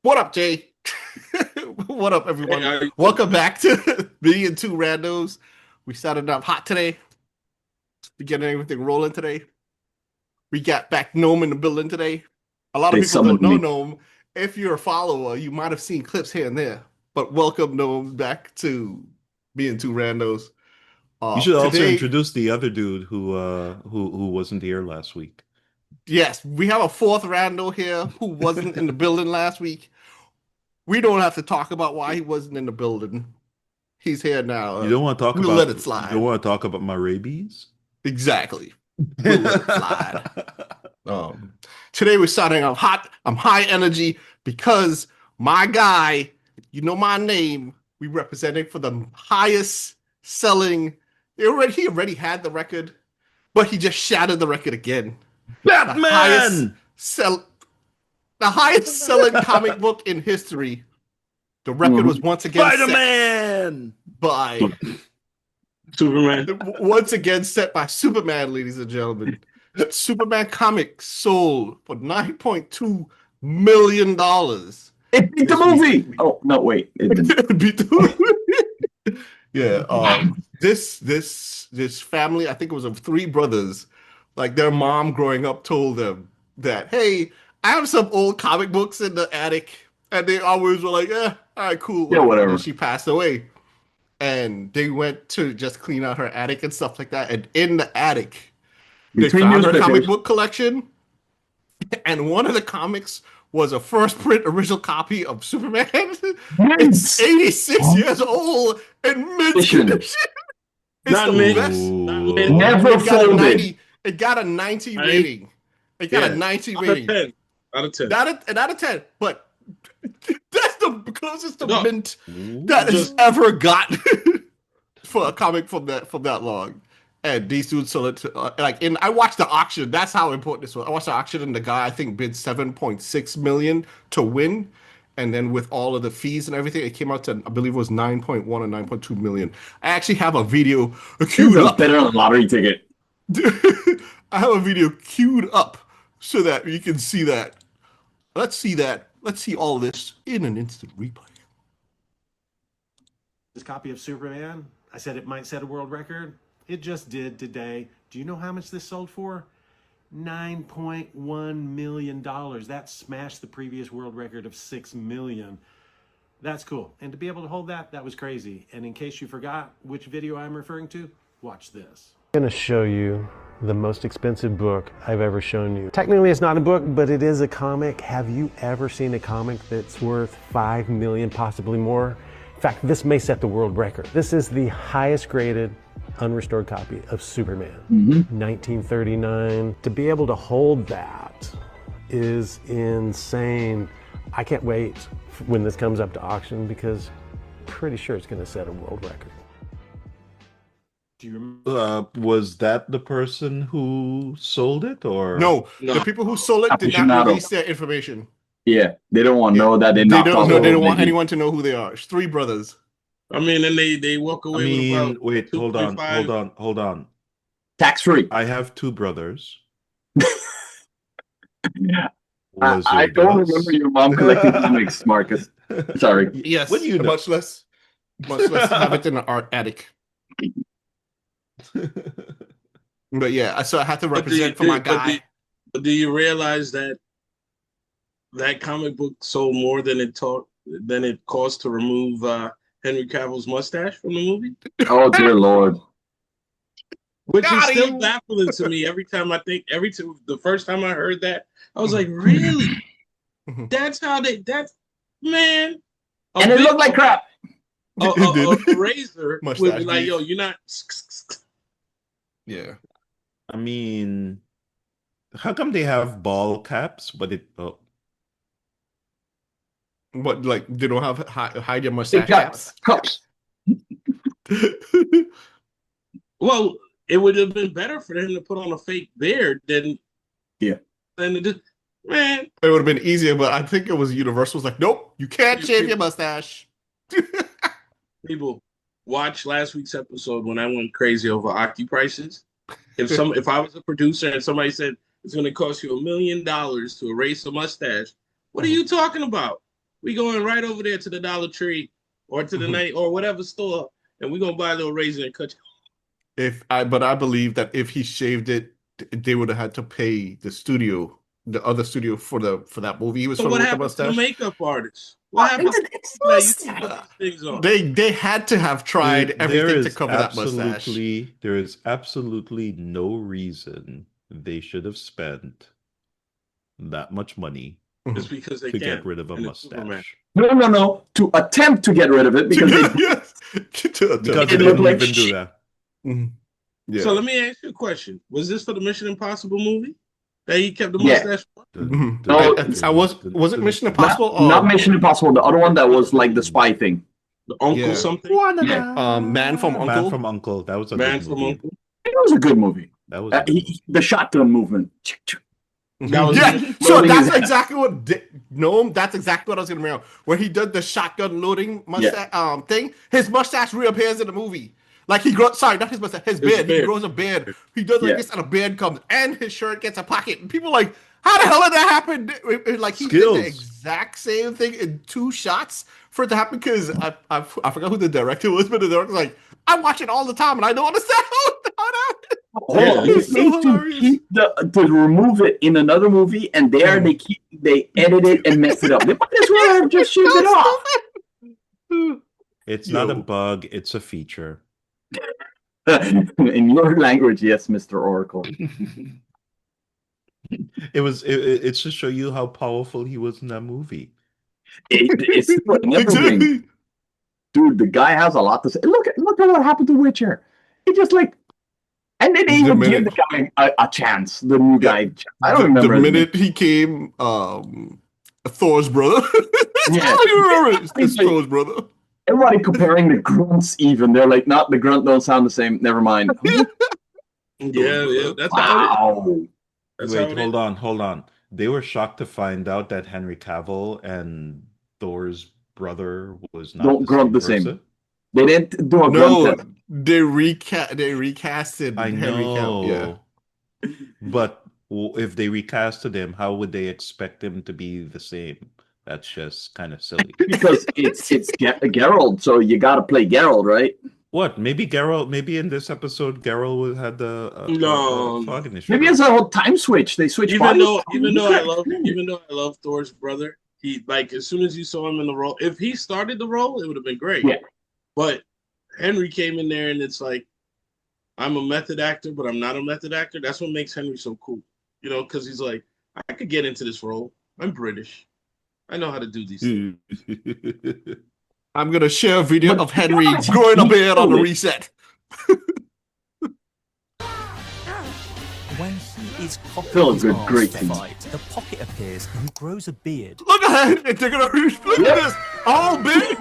What up, Jay? What up, Hey, everyone? how you doing? Welcome back to Me and Two Randos. We started off hot today. We getting everything rolling today. We got back Gnome in the building today. A lot of They people don't summoned know me. Gnome. If you're a follower, you might have seen clips here and there. But welcome Gnome back to Me and Two Randos. You should also Today, introduce the other dude who wasn't here last week. yes, we have a fourth rando here who wasn't in the building last week. We don't have to talk about why he wasn't in the building. He's here now. We'll let it You don't slide. want to talk about my rabies? Exactly. We'll let it slide. Um, Today we're starting off hot. I'm high energy because my guy, you know my name, we representing for the highest selling. He already had the record, but he just shattered the record again. The highest Batman! sell, the highest selling comic book in history. The record was Mhm. once again set Spider-Man! by Superman. once again set by Superman, ladies and gentlemen. Superman comic sold for $9.2 million It beat the this week. movie. Oh no, wait, it didn't. Yeah, this family, I think it was of three brothers, like their mom growing up told them that, hey, I have some old comic books in the attic, and they always were like, all right, cool, Yeah, whatever. And then whatever. she passed away, and they went to just clean out her attic and stuff like that. And in the attic, they Between found her comic newspapers. book collection, and one of the comics was a first print original copy of Superman. It's Mint 86 years old and mint edition. condition. It's Not the mint. best. Not mint. Ooh. Never It got a folded. 90. It got a 90 I ain't, rating. It got a yeah. 90 Out of rating. 10. Out of 10. Not an out of 10, but that's the closest to No, mint that has Ooh. just ever gotten for a comic from that long. And these dudes sold it to, like in I watched the auction. That's how important this was. I watched the auction and the guy I think bid 7.6 million to win. And then with all of the fees and everything, it came out to I believe it was 9.1 or 9.2 million. I actually have a video This queued is up. better than a lottery ticket. I have a video queued up so that you can see that. Let's see that. Let's see all this in an instant replay. This copy of Superman, I said it might set a world record. It just did today. Do you know how much this sold for? $9.1 million. That smashed the previous world record of 6 million. That's cool. And to be able to hold that, that was crazy. And in case you forgot which video I'm referring to, watch this. I'm going to show you the most expensive book I've ever shown you. Technically, it's not a book, but it is a comic. Have you ever seen a comic that's worth 5 million, possibly more? In fact, this may set the world record. This is the highest graded unrestored copy of Superman, 1939. To be able to hold that is insane. I can't wait when this comes up to auction because I'm pretty sure it's going to set a world record. Do you remember? Was that the person who sold it, or No, the no. people who sold it did not Aficionado. release their information. Yeah, they don't want to Yeah, know that they they knocked don't. off No, the they whole don't want legend. anyone to know who they are. It's three brothers. I mean, and they walk I away with about mean, wait, hold on, 2.5. hold on. Tax free. I have two brothers. I Wizard don't remember does. your mom collecting comics, Marcus. Sorry. What do Yes, you know? much less have it in an art attic. But yeah, so I had to But do you represent for my do, guy. but do you realize that that comic book sold more than it cost to remove Henry Cavill's mustache from the movie? Oh dear Lord. Which is Got still him. baffling to me every time I think every time the first time I heard that, I was like, really? That's how that's man. A And it big looked like crap. It a did. razor would be Mustache like, yo, beef. you're not. Yeah. I mean, how come they have ball caps, but it oh, But like they don't have hide your They mustache got caps. cups. Well, it would have been better for him to put on a fake beard Yeah. than to just man. It would have been easier, but I think it was Universal's like, nope, you can't shave your mustache. People watch last week's episode when I went crazy over Aki prices. If I was a producer and somebody said it's going to cost you $1 million to erase a mustache, what are you talking about? We going right over there to the Dollar Tree or to the night or whatever store, and we gonna buy a little razor and cut. But I believe that if he shaved it, they would have had to pay the other studio for that movie he was So filming what with the happened to the mustache. makeup artist? What happened to It's that? You can put these things on. They had to have tried everything to cover that mustache. There is absolutely no reason they should have spent that much money It's because they to can't get rid of a and it's Superman. mustache. No. To attempt to get rid of it because they Yes. Because they It didn't looked like even do shit. that. Mhm. Yeah. So let me ask you a question: was this for the Mission Impossible movie that he kept the Yeah. mustache? Mhm. No, Was it Mission Impossible? not Mission Impossible. The other one that was like the spy thing. The uncle Yeah. something? Man from Man Uncle? from Uncle. That was a Man good from movie. Uncle. It was a good movie. That was a good movie. The shotgun movement. That was Yeah, so loading that's his head. exactly what that's exactly what I was gonna bring up. When he did the shotgun loading mustache thing, his mustache reappears in the movie. Like he grows, sorry, not his mustache, his beard. He grows a beard. He does like Yeah. this, and a beard comes, and his shirt gets a pocket. And people are like, how the hell did that happen? Like he did Skills. the exact same thing in 2 shots for it to happen. Because I forgot who the director was, but the director was like, I watch it all the time, and I don't understand how that happened. Hold on, It's they so to hilarious. keep to remove it in another movie, and there they edit it and mess it up. They might as well have just shaved it off. It's not a Yo. bug, it's a feature. In your language, yes, Mr. Oracle. It's to show you how powerful he was in that movie. It's in everything. Exactly. Dude, the guy has a lot to say. Look at what happened to Witcher. He just like, and they didn't even give the guy a chance. The new guy. I don't remember. The his name. minute he came, Thor's brother. That's Yeah. all you remember. It's Thor's brother. Everybody comparing the grunts. Even they're like, not the grunt don't sound the same. Never mind. Yeah, that's how it is. Wow. That's how Wait, it hold on. They were shocked to find out that Henry Cavill and Thor's brother was not Don't grunt the same. person. They didn't do a No, grunt test. they recasted I Henry Cavill. know. Yeah. But if they recasted him, how would they expect him to be the same? That's just kind of silly. Because it's Geralt, so you got to play Geralt, right? What? Maybe in this episode, Geralt had the No. flogging issue. Maybe it's a whole time switch. They switch. Even though bodies. I love Thor's brother, he like as soon as you saw him in the role, if he started the role, it would have been great. Yeah. But Henry came in there and it's like, I'm a method actor, but I'm not a method actor. That's what makes Henry so cool. You know, because he's like, I could get into this role. I'm British. I know how to do these things. I'm gonna share a video But of Henry guys, growing a he beard on the killed it. reset. When he is cocking Still a his good, arms great to thing. fight, the pocket appears and he grows a beard. Look at that! They're gonna look at this. Oh, big.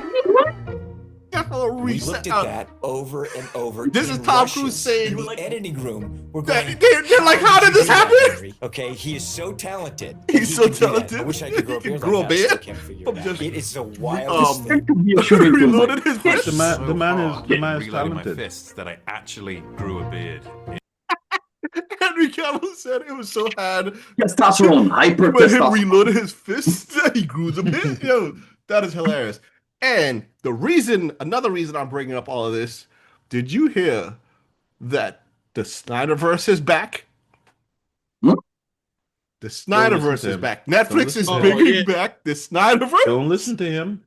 A We reset. looked at that over and over. This is in Tom rushes. Cruise saying, in the like, editing room. We're They're going. like, how did this do that, happen? Henry?" Okay, he is so talented. He's He so can do that. talented. I wish I could grow a He can beard. grow a like that. I still beard can't figure from it out. just, It is the wildest thing. There could be a shooting field, reloaded like, his fist. the man is reloading my talented. fists that I actually grew a beard. Henry Cavill said it was so hard. testosterone, hyper When him testosterone. reloaded his fist, he grew a bit. Yo, that is hilarious. And another reason I'm bringing up all of this, did you hear that the Snyderverse is back? Hmm? The Snyderverse to is him. back. Netflix is Oh, bringing yeah. back the Snyderverse. Don't listen to him.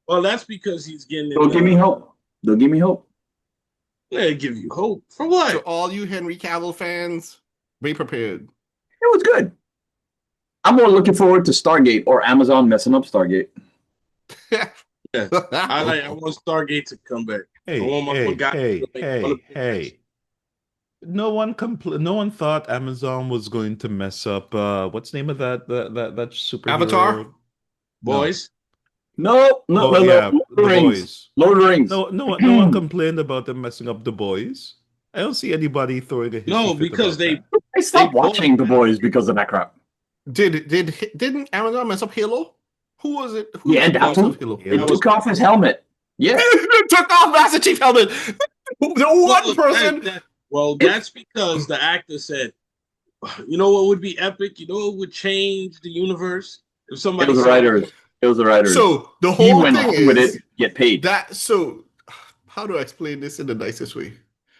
Well, that's because he's getting. Don't give me hope. Don't give me hope. They give you hope for what? To all you Henry Cavill fans, be prepared. It was good. I'm more looking forward to Stargate or Amazon messing up Stargate. I want Stargate to come back. I want my guy to make fun of Hey. No one thought Amazon was going to mess up what's the name of that superhero? Avatar? boys. No. The Lord of the Rings. Boys. Lord of the Rings. No one complained about them messing up the boys. I don't see anybody throwing a hissy No, fit because about they that. I stopped They watching The Boys because of that crap. Didn't Amazon mess up Halo? Who was it? Who Yeah, was the that boss of one. Halo? It took off his helmet. Yeah. Took off Master Chief helmet. The one person. That's because the actor said, you know what would be epic? You know what would change the universe? If It somebody was the said, writers. It was the writers. So the He whole went thing on with is it, get paid. that. So how do I explain this in the nicest way?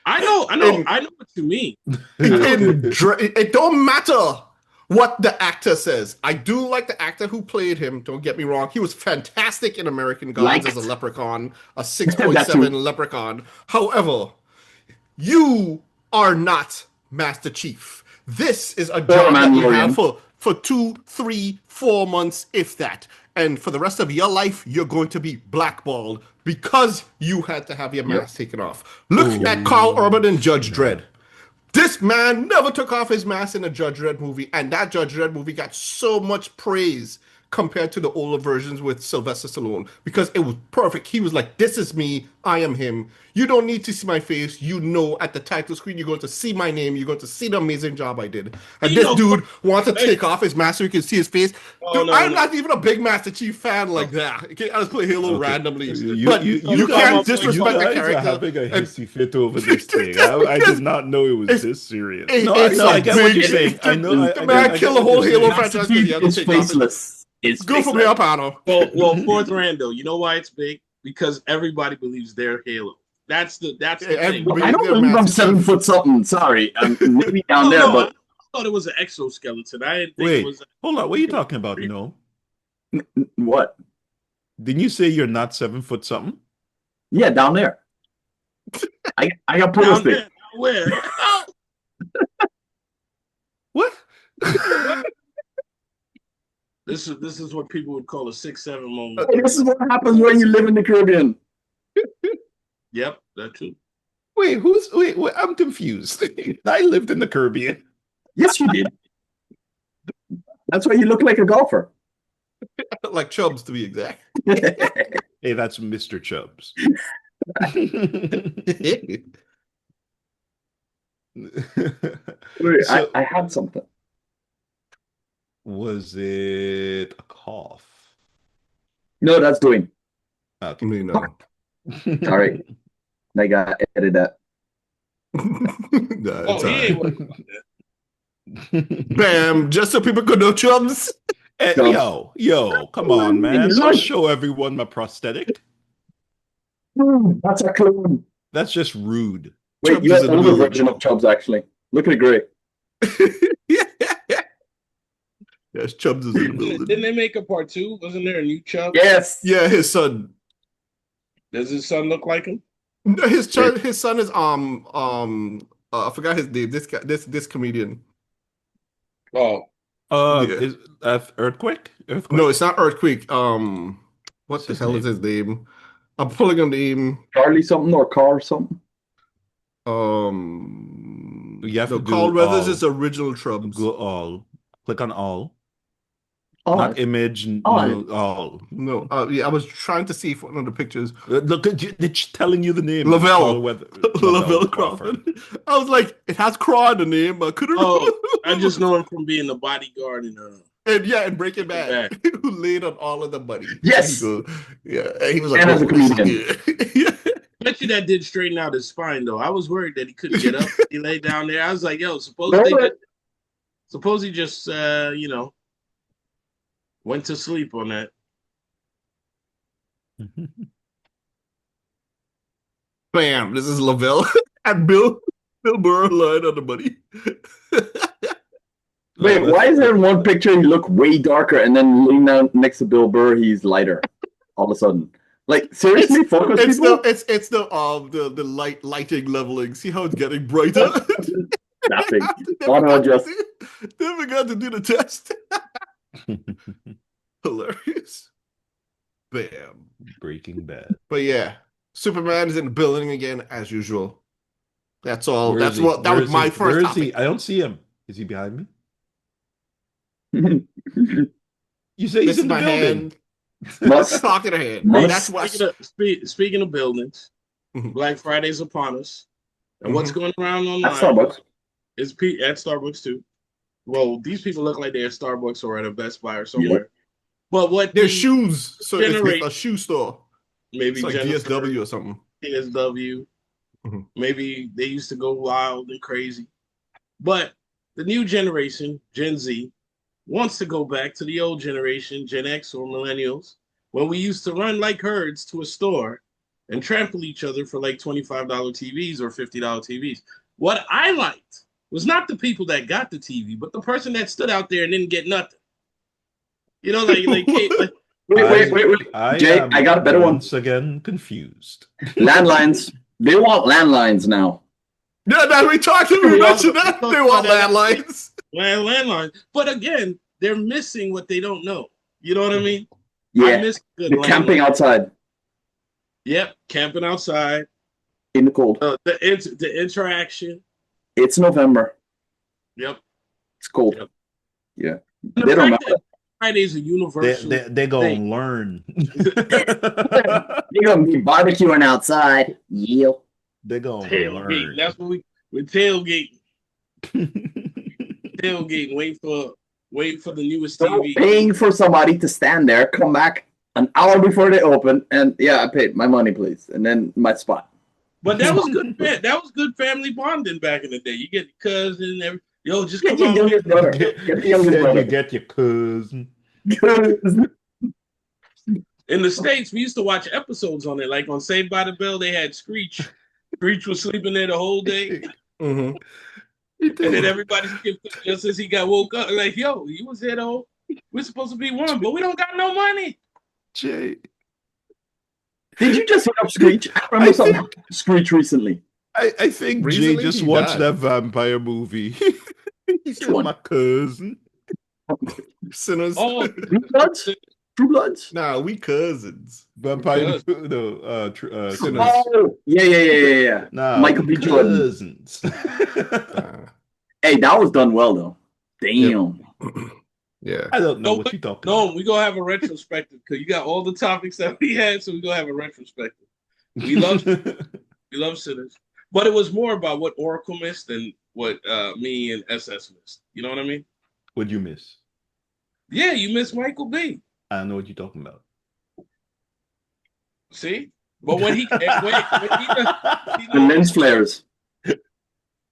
I know what you mean. It don't matter what the actor says. I do like the actor who played him. Don't get me wrong; he was fantastic in American Gods as a leprechaun, a 6.7 leprechaun. However, you are not Master Chief. This is a job that you have for 2, 3, 4 months, if that. And for the rest of your life, you're going to be blackballed because you had to have your mask taken off. Look at Carl Urban and Judge Dredd. This man never took off his mask in a Judge Dredd movie, and that Judge Dredd movie got so much praise compared to the older versions with Sylvester Stallone because it was perfect. He was like, this is me, I am him. You don't need to see my face. You know at the title screen you're going to see my name, you're going to see the amazing job I did. And this dude wants to take off his mask so you can see his face. Dude, I'm not even a big Master Chief fan like that. Okay, I just play Halo randomly. But you can't disrespect the character. Are having a hissy fit over this thing. I did not know it was this serious. No, I get what you're saying. I know. The man killed the whole Halo franchise because he had to take faceless. It's good for me up, Anno. Well, fourth Rando, you know why it's big? Because everybody believes they're Halo. That's the thing. I don't believe I'm 7 foot something. Sorry, I'm maybe down there, but I thought it was an exoskeleton. I didn't think Wait, it was. Hold on. What are you talking about? No. What? Didn't you say you're not 7 foot something? Yeah, down there. I got put Down there. Where? What? This is what people would call a 6'7" moment. This is what happens when you live in the Caribbean. Yep, that too. Wait, I'm confused. I lived in the Caribbean. Yes, you did. That's why you look like a golfer. Like Chubbs, to be exact. Hey, that's Mr. Chubbs. Wait, I had something. Was it a cough? No, that's doing. Okay. No. Sorry. I got to edit that. No, Bam! Just so people could know Chubbs. Hey, yo, come on, man. Don't show everyone my prosthetic. That's a clone. That's just rude. Wait, Chubbs you have is in the older movie. version of Chubbs, actually. Look at the gray. Yes, Chubbs is in the building. Didn't they make a part 2? Wasn't there a new Chubbs? Yes. Yeah, his son. Does his son look like him? No, his son is I forgot his name. This comedian. Oh, Yeah. Is Earthquake? No, it's not Earthquake. What the hell is his name? I'm pulling a name. Charlie something or Car something. You have to do Carl Weathers all. is original Chubbs. Go all. Click on all. Oh, Not image. All. No, all. No, yeah, I was trying to see one of the pictures. Look, it's telling you the name. Lavelle. Lavelle Lavelle Crawford. I was like, it has Craw in the name, but I couldn't remember. I just know him from being the bodyguard in And Breaking Bad, who laid on all of the money. Yes. Yeah, he was like, And as a comedian. Yeah. I bet you that did straighten out his spine though. I was worried that he couldn't get up. He laid down there. I was like, yo, suppose he just went to sleep on that. Bam! This is Lavelle and Bill Burr lying on the money. Wait, why is there in one picture he look way darker and then laying down next to Bill Burr he's lighter all of a sudden? Like seriously, focus people. It's the lighting leveling. See how it's getting brighter. Nothing. Auto adjust. They forgot to do the test. Hilarious. Bam. Breaking Bad. But yeah, Superman is in the building again as usual. That's all. Where is he? That was my first Where is topic. he? I don't see him. Is he behind me? You say he's in the building. Talking ahead. That's why. Speaking of buildings, Black Friday's upon us, and what's going around online? At Starbucks. Is at Starbucks too. Well, these people look like they're at Starbucks or at a Best Buy or somewhere. Yep. But what They're shoes, so generate- it's a shoe store. maybe It's like DSW or something. DSW. Mhm. Maybe they used to go wild and crazy. But the new generation, Gen Z, wants to go back to the old generation, Gen X or millennials, when we used to run like herds to a store and trample each other for like $25 TVs or $50 TVs. What I liked was not the people that got the TV, but the person that stood out there and didn't get nothing. You know, like Wait. Jay, I got a better one. Once again, confused. Landlines. They want landlines now. No, we talked about that. They want landlines. Landlines. But again, they're missing what they don't know. You know what I mean? Yeah. I miss good They're camping outside. Yep, camping outside. In the cold. The interaction. It's November. Yep. It's cold. Yep. Yeah. And They the don't fact know. that Friday's a universal. They're going to learn. They're going to be barbecuing outside. Yeah. They're going to tailgate. learn. That's what we're tailgating. Tailgating. Wait for the newest TV. Paying for somebody to stand there, come back an hour before they open, and I paid my money, please, and then my spot. But that was good. That was good family bonding back in the day. You get your cousin, just come Get on. your youngest brother. Get the youngest brother. You get your cousin. In the States, we used to watch episodes on it. Like on Saved by the Bell, they had Screech. Screech was sleeping there the whole day. Mm-hmm. And then everybody skipped just as he got woke up. Like, yo, you was there though. We're supposed to be one, but we don't got no money. Jay. Did you just hit up Screech? I remember something Screech recently. I think Recently, Jay just he watched died. that vampire movie. He said, my cousin. Sinners. Oh, True Bloods? True Bloods? Nah, we cousins. Vampire, Cousin. no, Sinners. Oh, yeah. nah, Michael B. Jordan. cousins. Hey, that was done well, though. Damn. Yeah. I don't know No, what you're talking no, about. we're gonna have a retrospective because you got all the topics that we had, so we're gonna have a retrospective. We love Sinners. But it was more about what Oracle missed than what me and SS missed. You know what I mean? What'd you miss? Yeah, you missed Michael B. I don't know what you're talking about. See? But when he The lens flares.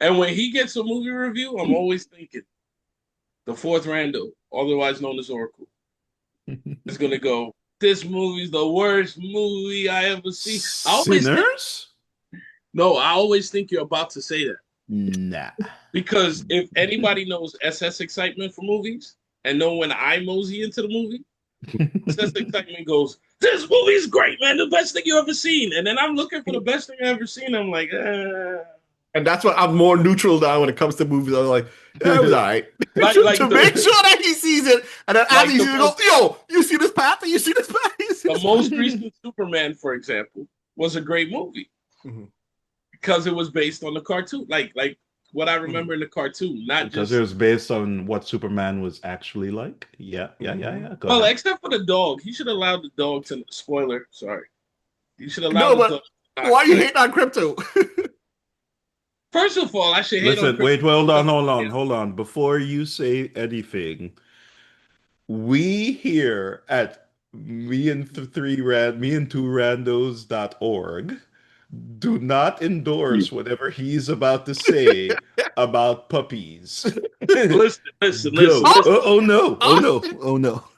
and when he gets a movie review, I'm always thinking the fourth Randall, otherwise known as Oracle, is gonna go, this movie's the worst movie I ever seen. Sinners? I always think you're about to say that. Nah. Because if anybody knows SS excitement for movies and know when I mosey into the movie, SS excitement goes, this movie's great, man, the best thing you ever seen. And then I'm looking for the best thing I ever seen. I'm like, And that's why I'm more neutral now when it comes to movies. I'm like, yeah, it was all right. Like to make sure that he sees it. And then as he sees it, go, yo, you see this path? You see this path? the most recent Superman, for example, was a great movie. Mhm. Because it was based on the cartoon. Like what I remember in the cartoon, not Because just it was based on what Superman was actually like. Yeah. Go well, ahead. except for the dog. He should have allowed the dog to spoiler, sorry. He should allow No, the but dog. why you hating on crypto? First of all, I should hate Listen, on wait, hold on. Before you say anything, we here at me and 2randos.org do not endorse whatever he's about to say about puppies. Listen. Go. Oh no.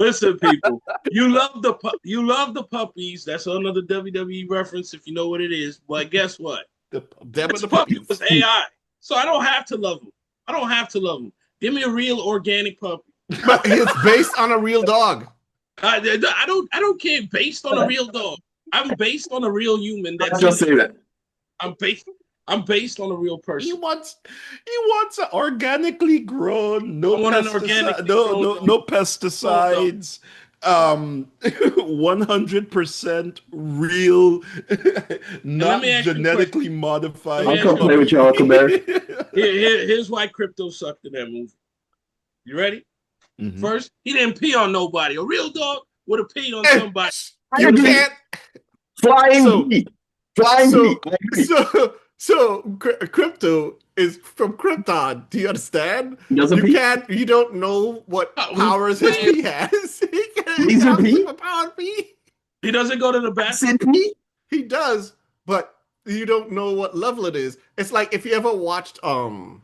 Listen, people. You love the puppies. That's another WWE reference if you know what it is. But guess what? This puppy was AI. So I don't have to love him. Give me a real organic puppy. But it's based on a real dog. I don't care. Based on a real dog. I'm based on a real human. Just say that. I'm based on a real person. He wants an organically grown, no pesticides, 100% real, not genetically modified. I'll come play with you, Uncle Barry. Here's why crypto sucked in that movie. You ready? Mhm. First, he didn't pee on nobody. A real dog would have peed on somebody. You can't. Flying heat. So crypto is from Krypton. Do you understand? Doesn't You can't. You don't know what powers his pee has. He's a pee? Powered pee. He doesn't go to the bathroom. He does, but you don't know what level it is. It's like if you ever watched So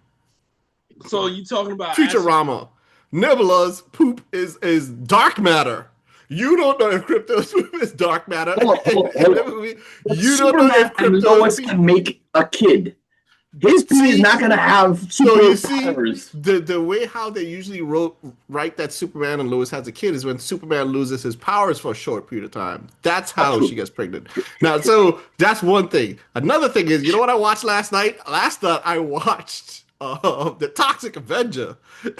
you talking about Futurama. Nebula's poop is dark matter. You don't know if Crypto's poop is dark matter. Hold on. You don't know if and Lois can make a kid. His pee is not going to have super powers. The way how they usually write that Superman and Lois has a kid is when Superman loses his powers for a short period of time. That's how she gets pregnant. Now, so that's one thing. Another thing is, you know what I watched last night? Last night I watched the Toxic Avenger.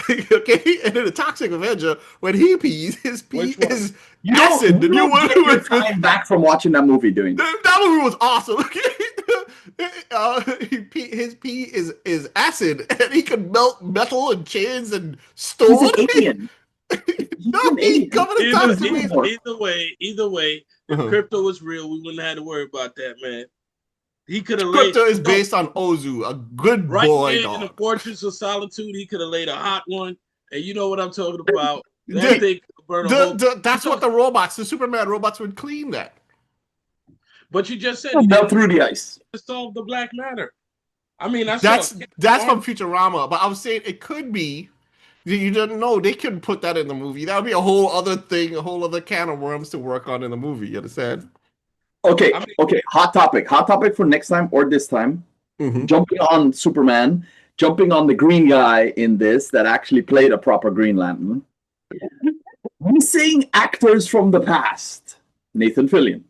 Okay, and in the Toxic Avenger, when he pees, his pee is acid. The new one was back from watching that movie. That movie was awesome. His pee is acid, and he can melt metal and chains and stone. He's an alien. Either way, if Crypto was real, we wouldn't have to worry about that, man. He could have Crypto is based on Ozu, a good boy dog. In the Fortress of Solitude, he could have laid a hot one, and you know what I'm talking about. That thing that's what the Superman robots would clean that. But you just said melt through the ice to solve the black matter. I mean, that's from Futurama, but I was saying it could be. You didn't know they couldn't put that in the movie. That would be a whole other thing, a whole other can of worms to work on in the movie. You understand? Okay. Hot topic for next time or this time. Jumping on Superman, jumping on the green guy in this that actually played a proper Green Lantern. Missing actors from the past: Nathan Fillion,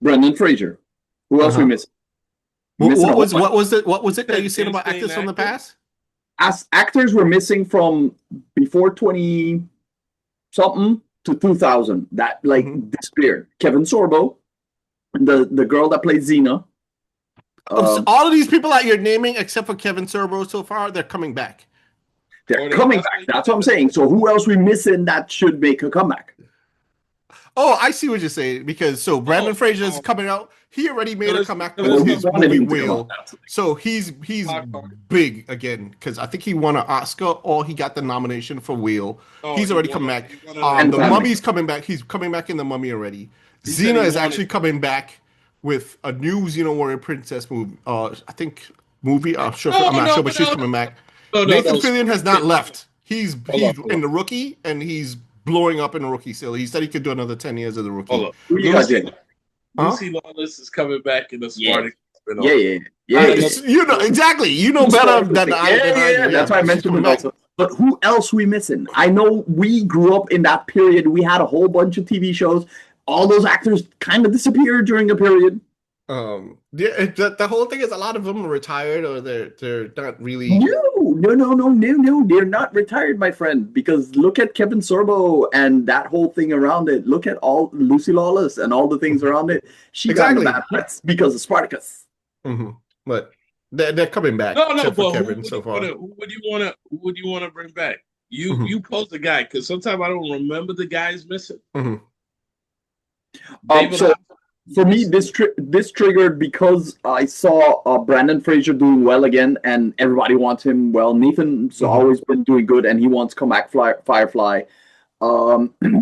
Brendan Fraser. Who else we missing? What was it that you said about actors from the past? As actors were missing from before 20 something to 2000 that disappeared. Kevin Sorbo, the girl that played Xena. All of these people that you're naming, except for Kevin Sorbo so far, they're coming back. They're coming back. That's what I'm saying. So who else we missing that should make a comeback? Oh, I see what you're saying. Because Brandon Fraser is coming out. He already made a comeback with his movie Whale. So he's big again because I think he won an Oscar or he got the nomination for Whale. He's already come back. The Mummy's coming back. He's coming back in the Mummy already. Xena is actually coming back with a new Xena Warrior Princess movie. I think movie. I'm not sure, but she's coming back. Nathan Fillion has not left. He's in the Rookie and he's blowing up in the Rookie still. He said he could do another 10 years of the Rookie. Lucy Lawless is coming back in the Spartacus. Yeah. You know exactly. You know better than I. Yeah. That's why I mentioned it also. But who else we missing? I know we grew up in that period. We had a whole bunch of TV shows. All those actors kind of disappeared during a period. The whole thing is a lot of them are retired or they're not really. No. They're not retired, my friend. Because look at Kevin Sorbo and that whole thing around it. Look at all Lucy Lawless and all the things around it. She got bad press because of Spartacus. But they're coming back. But Kevin so far. Who would you want to bring back? You post a guy because sometimes I don't remember the guys missing. So for me, this triggered because I saw Brandon Fraser doing well again, and everybody wants him. Well, Nathan's always been doing good, and he wants to come back. Firefly.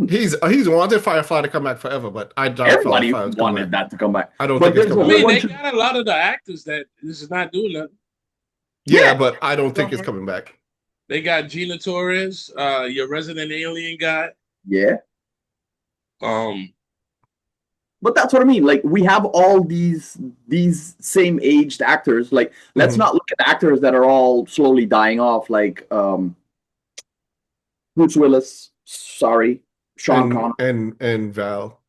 He's wanted Firefly to come back forever, but I doubt everybody wanted that to come back. I don't think it's coming back. They got a lot of the actors that this is not doing nothing. Yeah, but I don't think it's coming back. They got Gina Torres, your resident alien guy. Yeah. But that's what I mean. Like, we have all these same aged actors. Like, let's not look at actors that are all slowly dying off. Like, Bruce Willis. Sorry, Sean Connery and Val.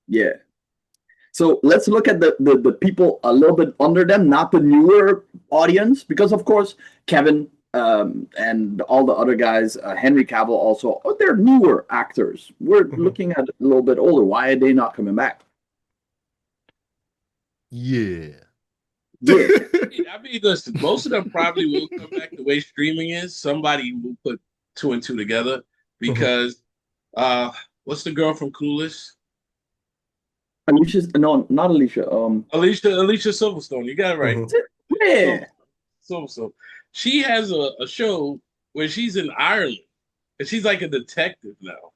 Yeah. So let's look at the people a little bit under them, not the newer audience, because of course Kevin and all the other guys, Henry Cavill also, they're newer actors. We're looking at a little bit older. Why are they not coming back? Yeah. I mean, listen, most of them probably will come back the way streaming is. Somebody will put two and two together because what's the girl from Clueless? Not Alicia. Alicia Silverstone. You got it right. Yeah. Silverstone. She has a show where she's in Ireland and she's like a detective now.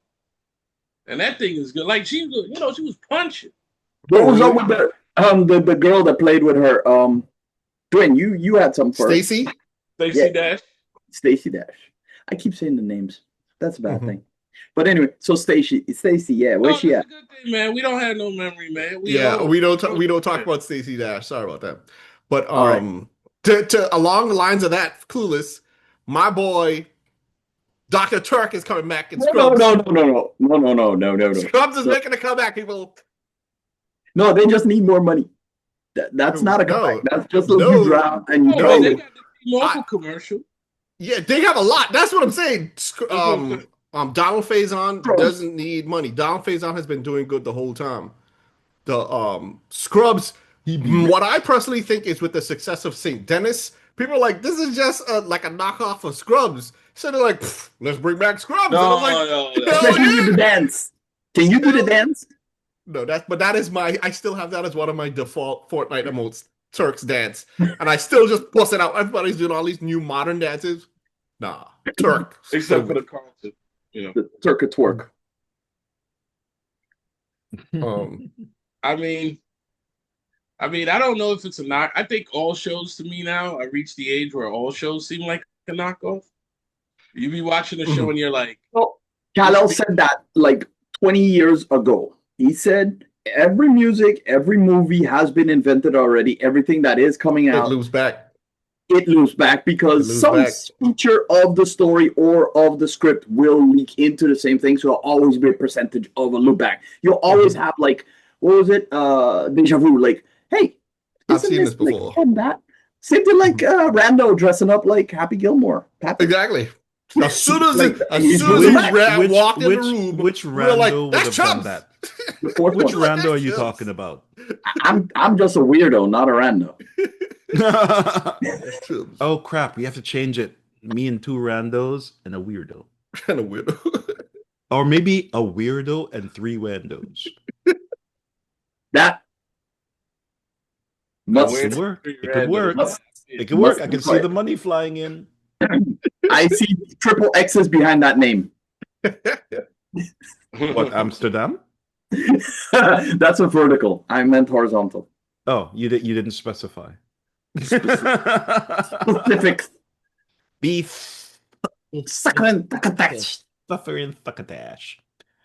And that thing is good. Like she was punching. What was up with the girl that played with her? Dwayne, you had some first. Stacey Dash. Stacey Dash. I keep saying the names. That's a bad thing. But anyway, so Stacy, yeah, where's she at? That's a good thing, man. We don't have no memory, man. We don't talk about Stacey Dash. Sorry about that. But to along the lines of that, Clueless, my boy Dr. Turk is coming back in Scrubs. No. Scrubs is making a comeback, people. No, they just need more money. That's not a comeback. That's just a huge round. And you they got the T-Mobile commercial. Yeah, they have a lot. That's what I'm saying. Donald Faison doesn't need money. Donald Faison has been doing good the whole time. The Scrubs, what I personally think is with the success of St. Dennis, people are like, this is just like a knockoff of Scrubs. So they're like, let's bring back Scrubs. No. Especially with the dance. Can you do the dance? No, that is I still have that as one of my default Fortnite emotes, Turk's dance. And I still just bust it out. Everybody's doing all these new modern dances. Nah, Turk. Except for the Carlton. The Turk twerk. I mean, I don't know if it's a knock. I think all shows to me now, I reached the age where all shows seem like a knockoff. You be watching a show and you're like... Well, Kal-El said that like 20 years ago. He said every music, every movie has been invented already. Everything that is coming out... It loops back because some feature of the story or of the script will leak into the same thing. So there'll always be a percentage of a loop back. You'll always have like, what was it? Deja vu. Like, hey, I've seen this before. Like, and that same thing like Rando dressing up like Happy Gilmore. Exactly. As soon as he walked in the room, which Rando would have done that? Which Rando are you talking about? I'm just a weirdo, not a Rando. Oh crap, we have to change it. Me and two randos and a weirdo. Or maybe a weirdo and three randos. That could work. It could work. It could work. I can see the money flying in. I see triple X's behind that name. What, Amsterdam? That's a vertical. I meant horizontal. Oh, you didn't specify. Specific. Beef. Suffering Thuckadash.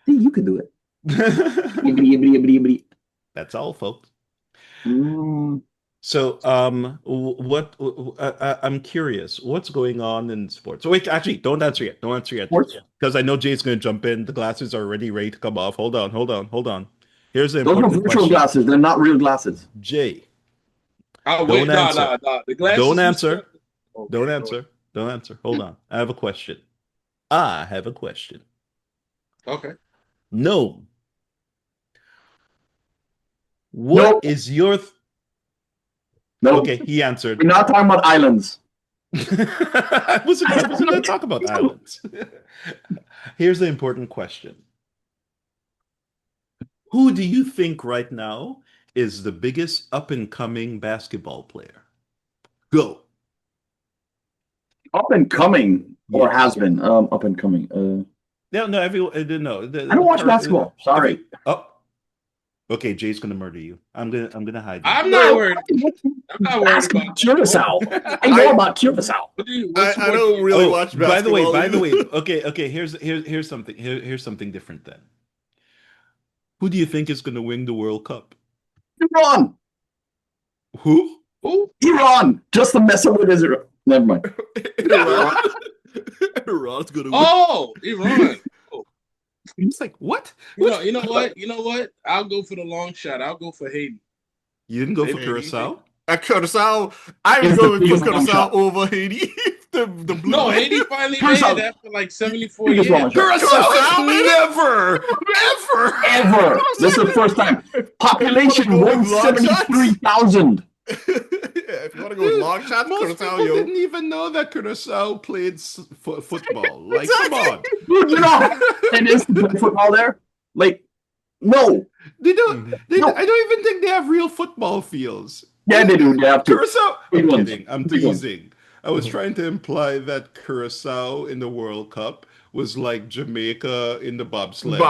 You can do it. That's all, folks. Mm. So, I'm curious. What's going on in sports? Wait, actually, don't answer yet. Because I know Jay's going to jump in. The glasses are already ready to come off. Hold on. Here's the important Those are virtual glasses. They're not real glasses. Jay. Don't answer. The glasses Don't answer. Don't answer. Don't answer. Hold on. I have a question. Okay. No. What is your... No. Okay, he answered. We're not talking about islands. I wasn't going to talk about islands. Here's the important question. Who do you think right now is the biggest up-and-coming basketball player? Go. Up and coming or has been up and coming. No, everyone. No, I don't watch basketball. Sorry. Okay, Jay's gonna murder you. I'm gonna hide you. I'm not worried. I'm not worried about Curacao. I know about Curacao. I don't really watch basketball. By the way. Okay. Here's something. Here's something different then. Who do you think is gonna win the World Cup? Iran. Who? Iran. Just to mess with Israel. Never mind. Iran's gonna win. Oh, Iran. It's like, what? You know what? I'll go for the long shot. I'll go for Haiti. You didn't go for Curacao? At Curacao, I was going for Curacao over Haiti. the blue. No, Haiti finally made it after like 74 years. Curacao never. This is the first time. Population 173,000. If you want to go with long shots, Most people didn't even know that Curacao played football. Like, exactly. Come on. Dude, you know, and is football there? Like, no. They don't. I don't even think they have real football fields. Yeah, they do. They have to. Curacao. I'm kidding. I'm teasing. I was trying to imply that Curacao in the World Cup was like Jamaica in the bobsled.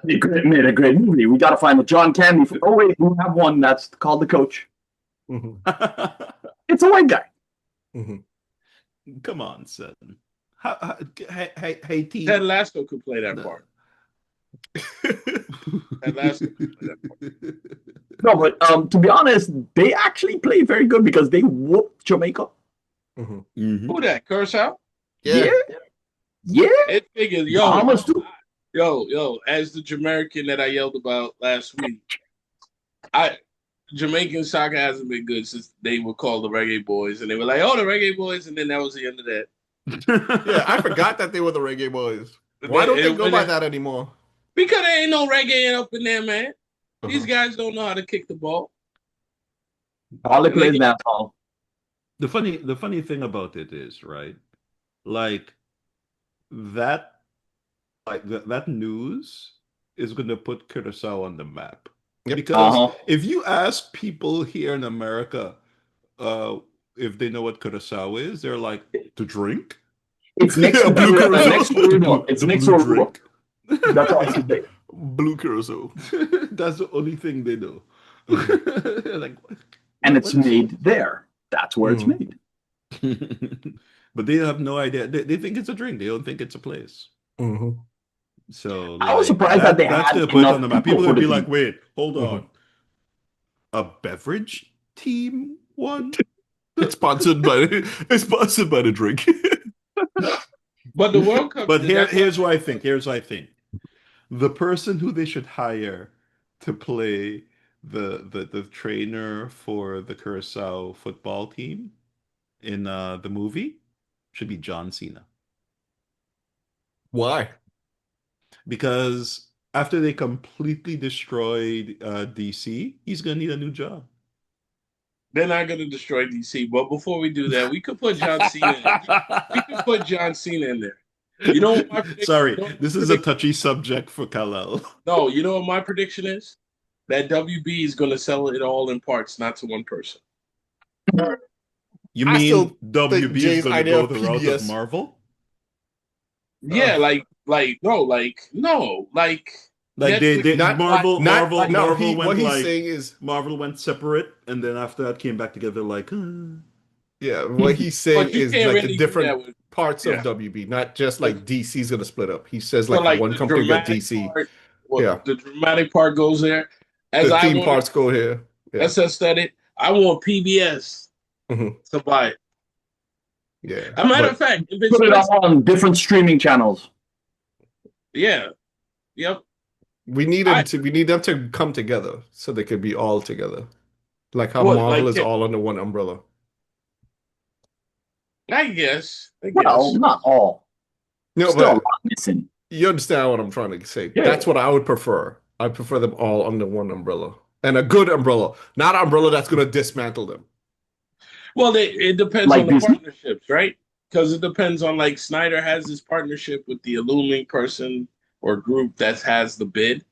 Made a great movie. We got to find the John Candy. Oh wait, we have one that's called The Coach. Mm-hmm. It's a white guy. Mm-hmm. Come on, son. Hey, team. Ted Lasso could play that part. Ted Lasso could play that part. No, but to be honest, they actually play very good because they whooped Jamaica. Who that? Curacao? Yeah. Yeah. It figures, Bahamas too. yo, as the Jamaican that I yelled about last week, Jamaican soccer hasn't been good since they were called the Reggae Boys, and they were like, "Oh, the Reggae Boys," and then that was the end of that. Yeah, I forgot that they were the Reggae Boys. Why don't they go by that anymore? Because there ain't no reggae up in there, man. These guys don't know how to kick the ball. All they play is dancehall. The funny thing about it is, right? Like that news is going to put Curacao on the map. Because if you ask people here in America if they know what Curacao is, they're like, to drink? It's next to Blue. It's next to drink. That's all I say. Blue Curacao. That's the only thing they know. Like, and it's made there. That's where it's made. But they have no idea. They think it's a drink. They don't think it's a place. So I was surprised that they had put it on the map. People would be like, "Wait, hold on, a beverage team won? It's sponsored by the drink." But the World Cup. But here's what I think. The person who they should hire to play the trainer for the Curacao football team in the movie should be John Cena. Why? Because after they completely destroyed DC, he's gonna need a new job. They're not going to destroy DC. But before we do that, we could put John Cena. We could put John Cena in there. You know what my prediction? Sorry, this is a touchy subject for Kal-El. No, you know what my prediction is? That WB is going to sell it all in parts, not to one person. You mean WB is going to go the route of Marvel? Yeah, like Marvel went separate, and then after that came back together. Like, yeah, what he's saying is like the different parts of WB, not just like DC's gonna split up. He says like one company got DC. The dramatic part goes there. As the theme parts go here. That's aesthetic. I want PBS to buy it. Yeah. As a matter of fact, if it's put it on different streaming channels. Yeah. Yep. We need them to come together so they could be all together. Like how Marvel is all under one umbrella. I guess. Well, not all. No, still a but lot missing. You understand what I'm trying to say. Yeah. That's what I would prefer. I prefer them all under one umbrella. And a good umbrella. Not an umbrella that's going to dismantle them. Well, it depends on the partnerships, right? Because it depends on, like, Snyder has his partnership with the Illuming person or group that has the bid.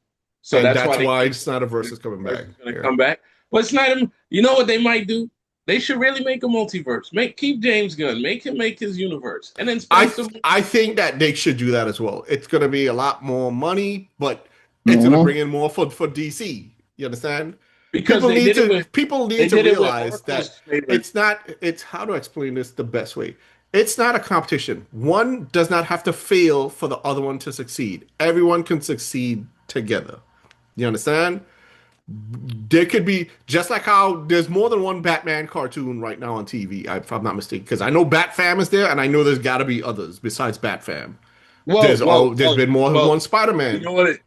So that's why Snyderverse is coming back. Come back. But Snyder, you know what they might do? They should really make a multiverse. Keep James Gunn. Make him make his universe. And then I think that they should do that as well. It's going to be a lot more money, but it's going to bring in more for DC. You understand? Because people need to realize that it's how to explain this the best way. It's not a competition. One does not have to fail for the other one to succeed. Everyone can succeed together. You understand? There could be, just like how there's more than one Batman cartoon right now on TV, if I'm not mistaken, because I know Batfam is there, and I know there's got to be others besides Batfam. There's been more than one Spider-Man. You know what it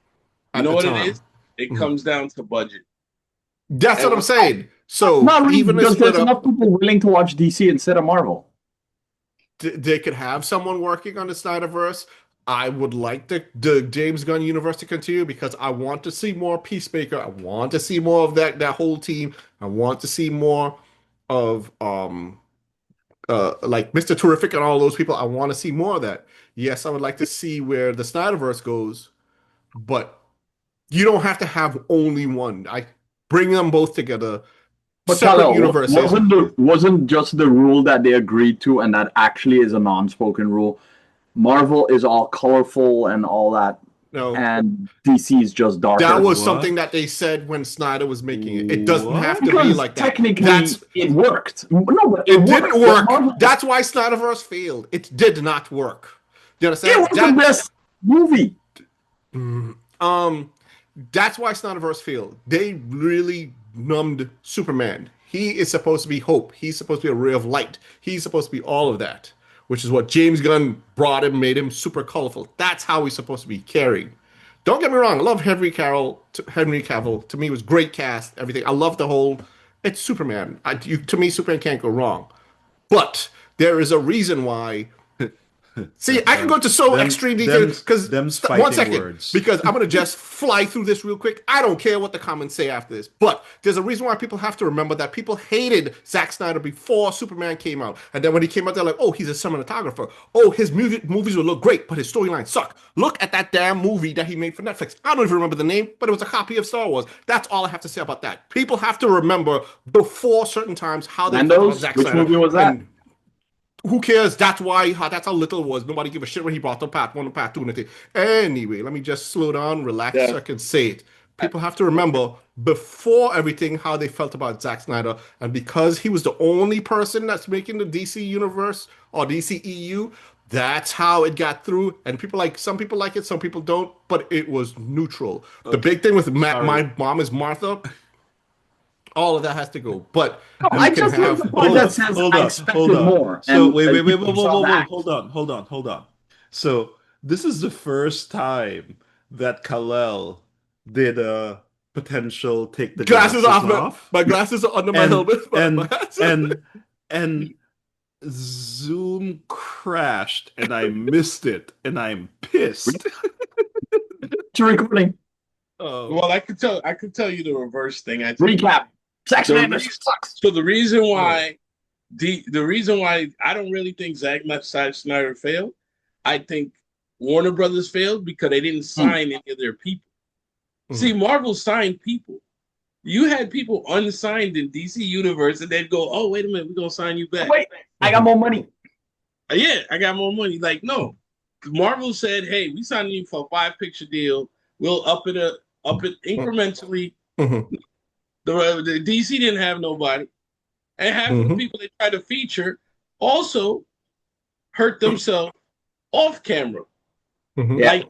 is? It comes down to budget. That's what I'm saying. So not really, even because there's enough people willing to watch DC instead of Marvel. They could have someone working on the Snyderverse. I would like the James Gunn universe to continue because I want to see more Peacemaker. I want to see more of that whole team. I want to see more of like Mr. Terrific and all those people. I want to see more of that. Yes, I would like to see where the Snyderverse goes, but you don't have to have only one. I bring them both together. But separate universes. Wasn't just the rule that they agreed to, and that actually is a non-spoken rule. Marvel is all colorful and all that. No. and DC is just darker. That was What? something that they said when Snyder was making it. It doesn't have to be because like that. technically it worked. No, but It worked. didn't But work. Marvel- That's why Snyderverse failed. It did not work. Do you it understand? was the best movie. That's why Snyderverse failed. They really numbed Superman. He is supposed to be hope. He's supposed to be a ray of light. He's supposed to be all of that, which is what James Gunn brought him, made him super colorful. That's how he's supposed to be carried. Don't get me wrong. I love Henry Cavill. Henry Cavill to me was great cast. Everything. I love the whole. It's Superman. To me, Superman can't go wrong. But there is a reason why. See, I can go to so extreme detail because them's 1 fighting second, words. because I'm gonna just fly through this real quick. I don't care what the comments say after this, but there's a reason why people have to remember that people hated Zack Snyder before Superman came out, and then when he came out, they're like, "Oh, he's a cinematographer. Oh, his movies will look great, but his storylines suck. Look at that damn movie that he made for Netflix. I don't even remember the name, but it was a copy of Star Wars. That's all I have to say about that. People have to remember before certain times how they felt about Nando's, Zack which Snyder. movie was that? And who cares? That's how little it was. Nobody give a shit when he brought the part 1 and part 2 and everything. Anyway, let me just slow down, relax Yeah. so I can say it. People have to remember before everything how they felt about Zack Snyder, and because he was the only person that's making the DC universe or DCEU, that's how it got through. And some people like it, some people don't, but it was neutral. The big thing with My Mom is Martha, all of that has to go. But No, you I can just like have the part that says I expected more. So and, wait, and wait, wait, people whoa, whoa, saw whoa, whoa, that. hold on. So this is the first time that Kal-El did a potential take the glasses glasses off. off, My glasses are under my and helmet. and and Zoom crashed, and I missed it, and I'm pissed. To recording. Well, I could tell you the reverse thing. I think. Recap. Zack So Snyder re- sucks. So the reason why the reason why I don't really think Zack Snyder failed, I think Warner Brothers failed because they didn't sign any of their people. See, Marvel signed people. You had people unsigned in DC Universe, and they'd go, "Oh, wait a minute, we're gonna sign you back." Wait, I got more money. Yeah, I got more money. Like, no, Marvel said, "Hey, we signed you for a 5-picture deal. We'll up it incrementally." The DC didn't have nobody, and half of the people they tried to feature also hurt themselves off camera. Yeah. Like,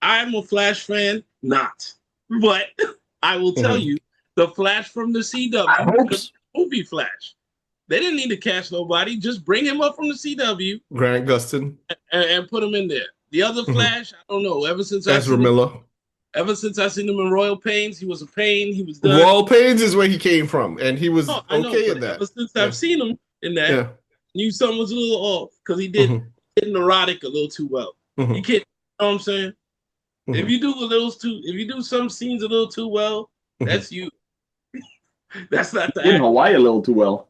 I'm a Flash fan, not, but I will tell you, the Flash from the CW, the movie Flash, they didn't need to cast nobody. Just bring him up from the CW, Grant Gustin, and put him in there. The other Flash, I don't know. Ezra Miller. Ever since I seen him in Royal Pains, he was a pain. He was done. Royal Pains is where he came from, and he was I know, okay but in that. ever since I've seen him in that, Yeah. knew something was a little off because he did neurotic a little too well. You can't, you know what I'm saying? If you do some scenes a little too well, that's you. That's not the In act. Hawaii a little too well.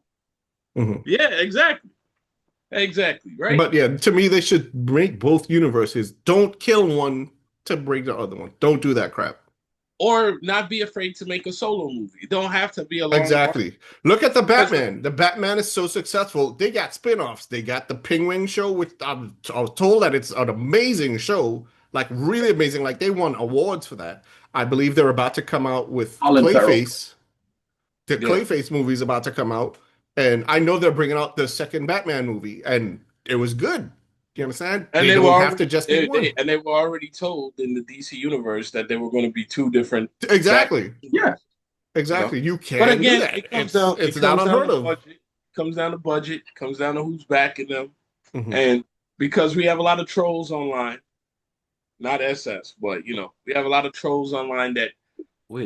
Yeah, exactly. Exactly, right? But yeah, to me, they should make both universes. Don't kill one to bring the other one. Don't do that crap. Or not be afraid to make a solo movie. It don't have to be a long Exactly. Look at the Batman. The Batman is so successful. They got spin-offs. They got the Penguin show, which I was told that it's an amazing show, like really amazing. Like they won awards for that. I believe they're about to come out with Clayface. The Clayface movie is about to come out, and I know they're bringing out the second Batman movie, and it was good. You understand? And they don't have already, to just be one. and they were already told in the DC universe that they were going to be 2 different. Exactly. Yeah. Exactly. You can't But again, do that. it comes down. It's not unheard of. Budget. Comes down to budget. Comes down to who's backing them, and because we have a lot of trolls online, not SS, but we have a lot of trolls online that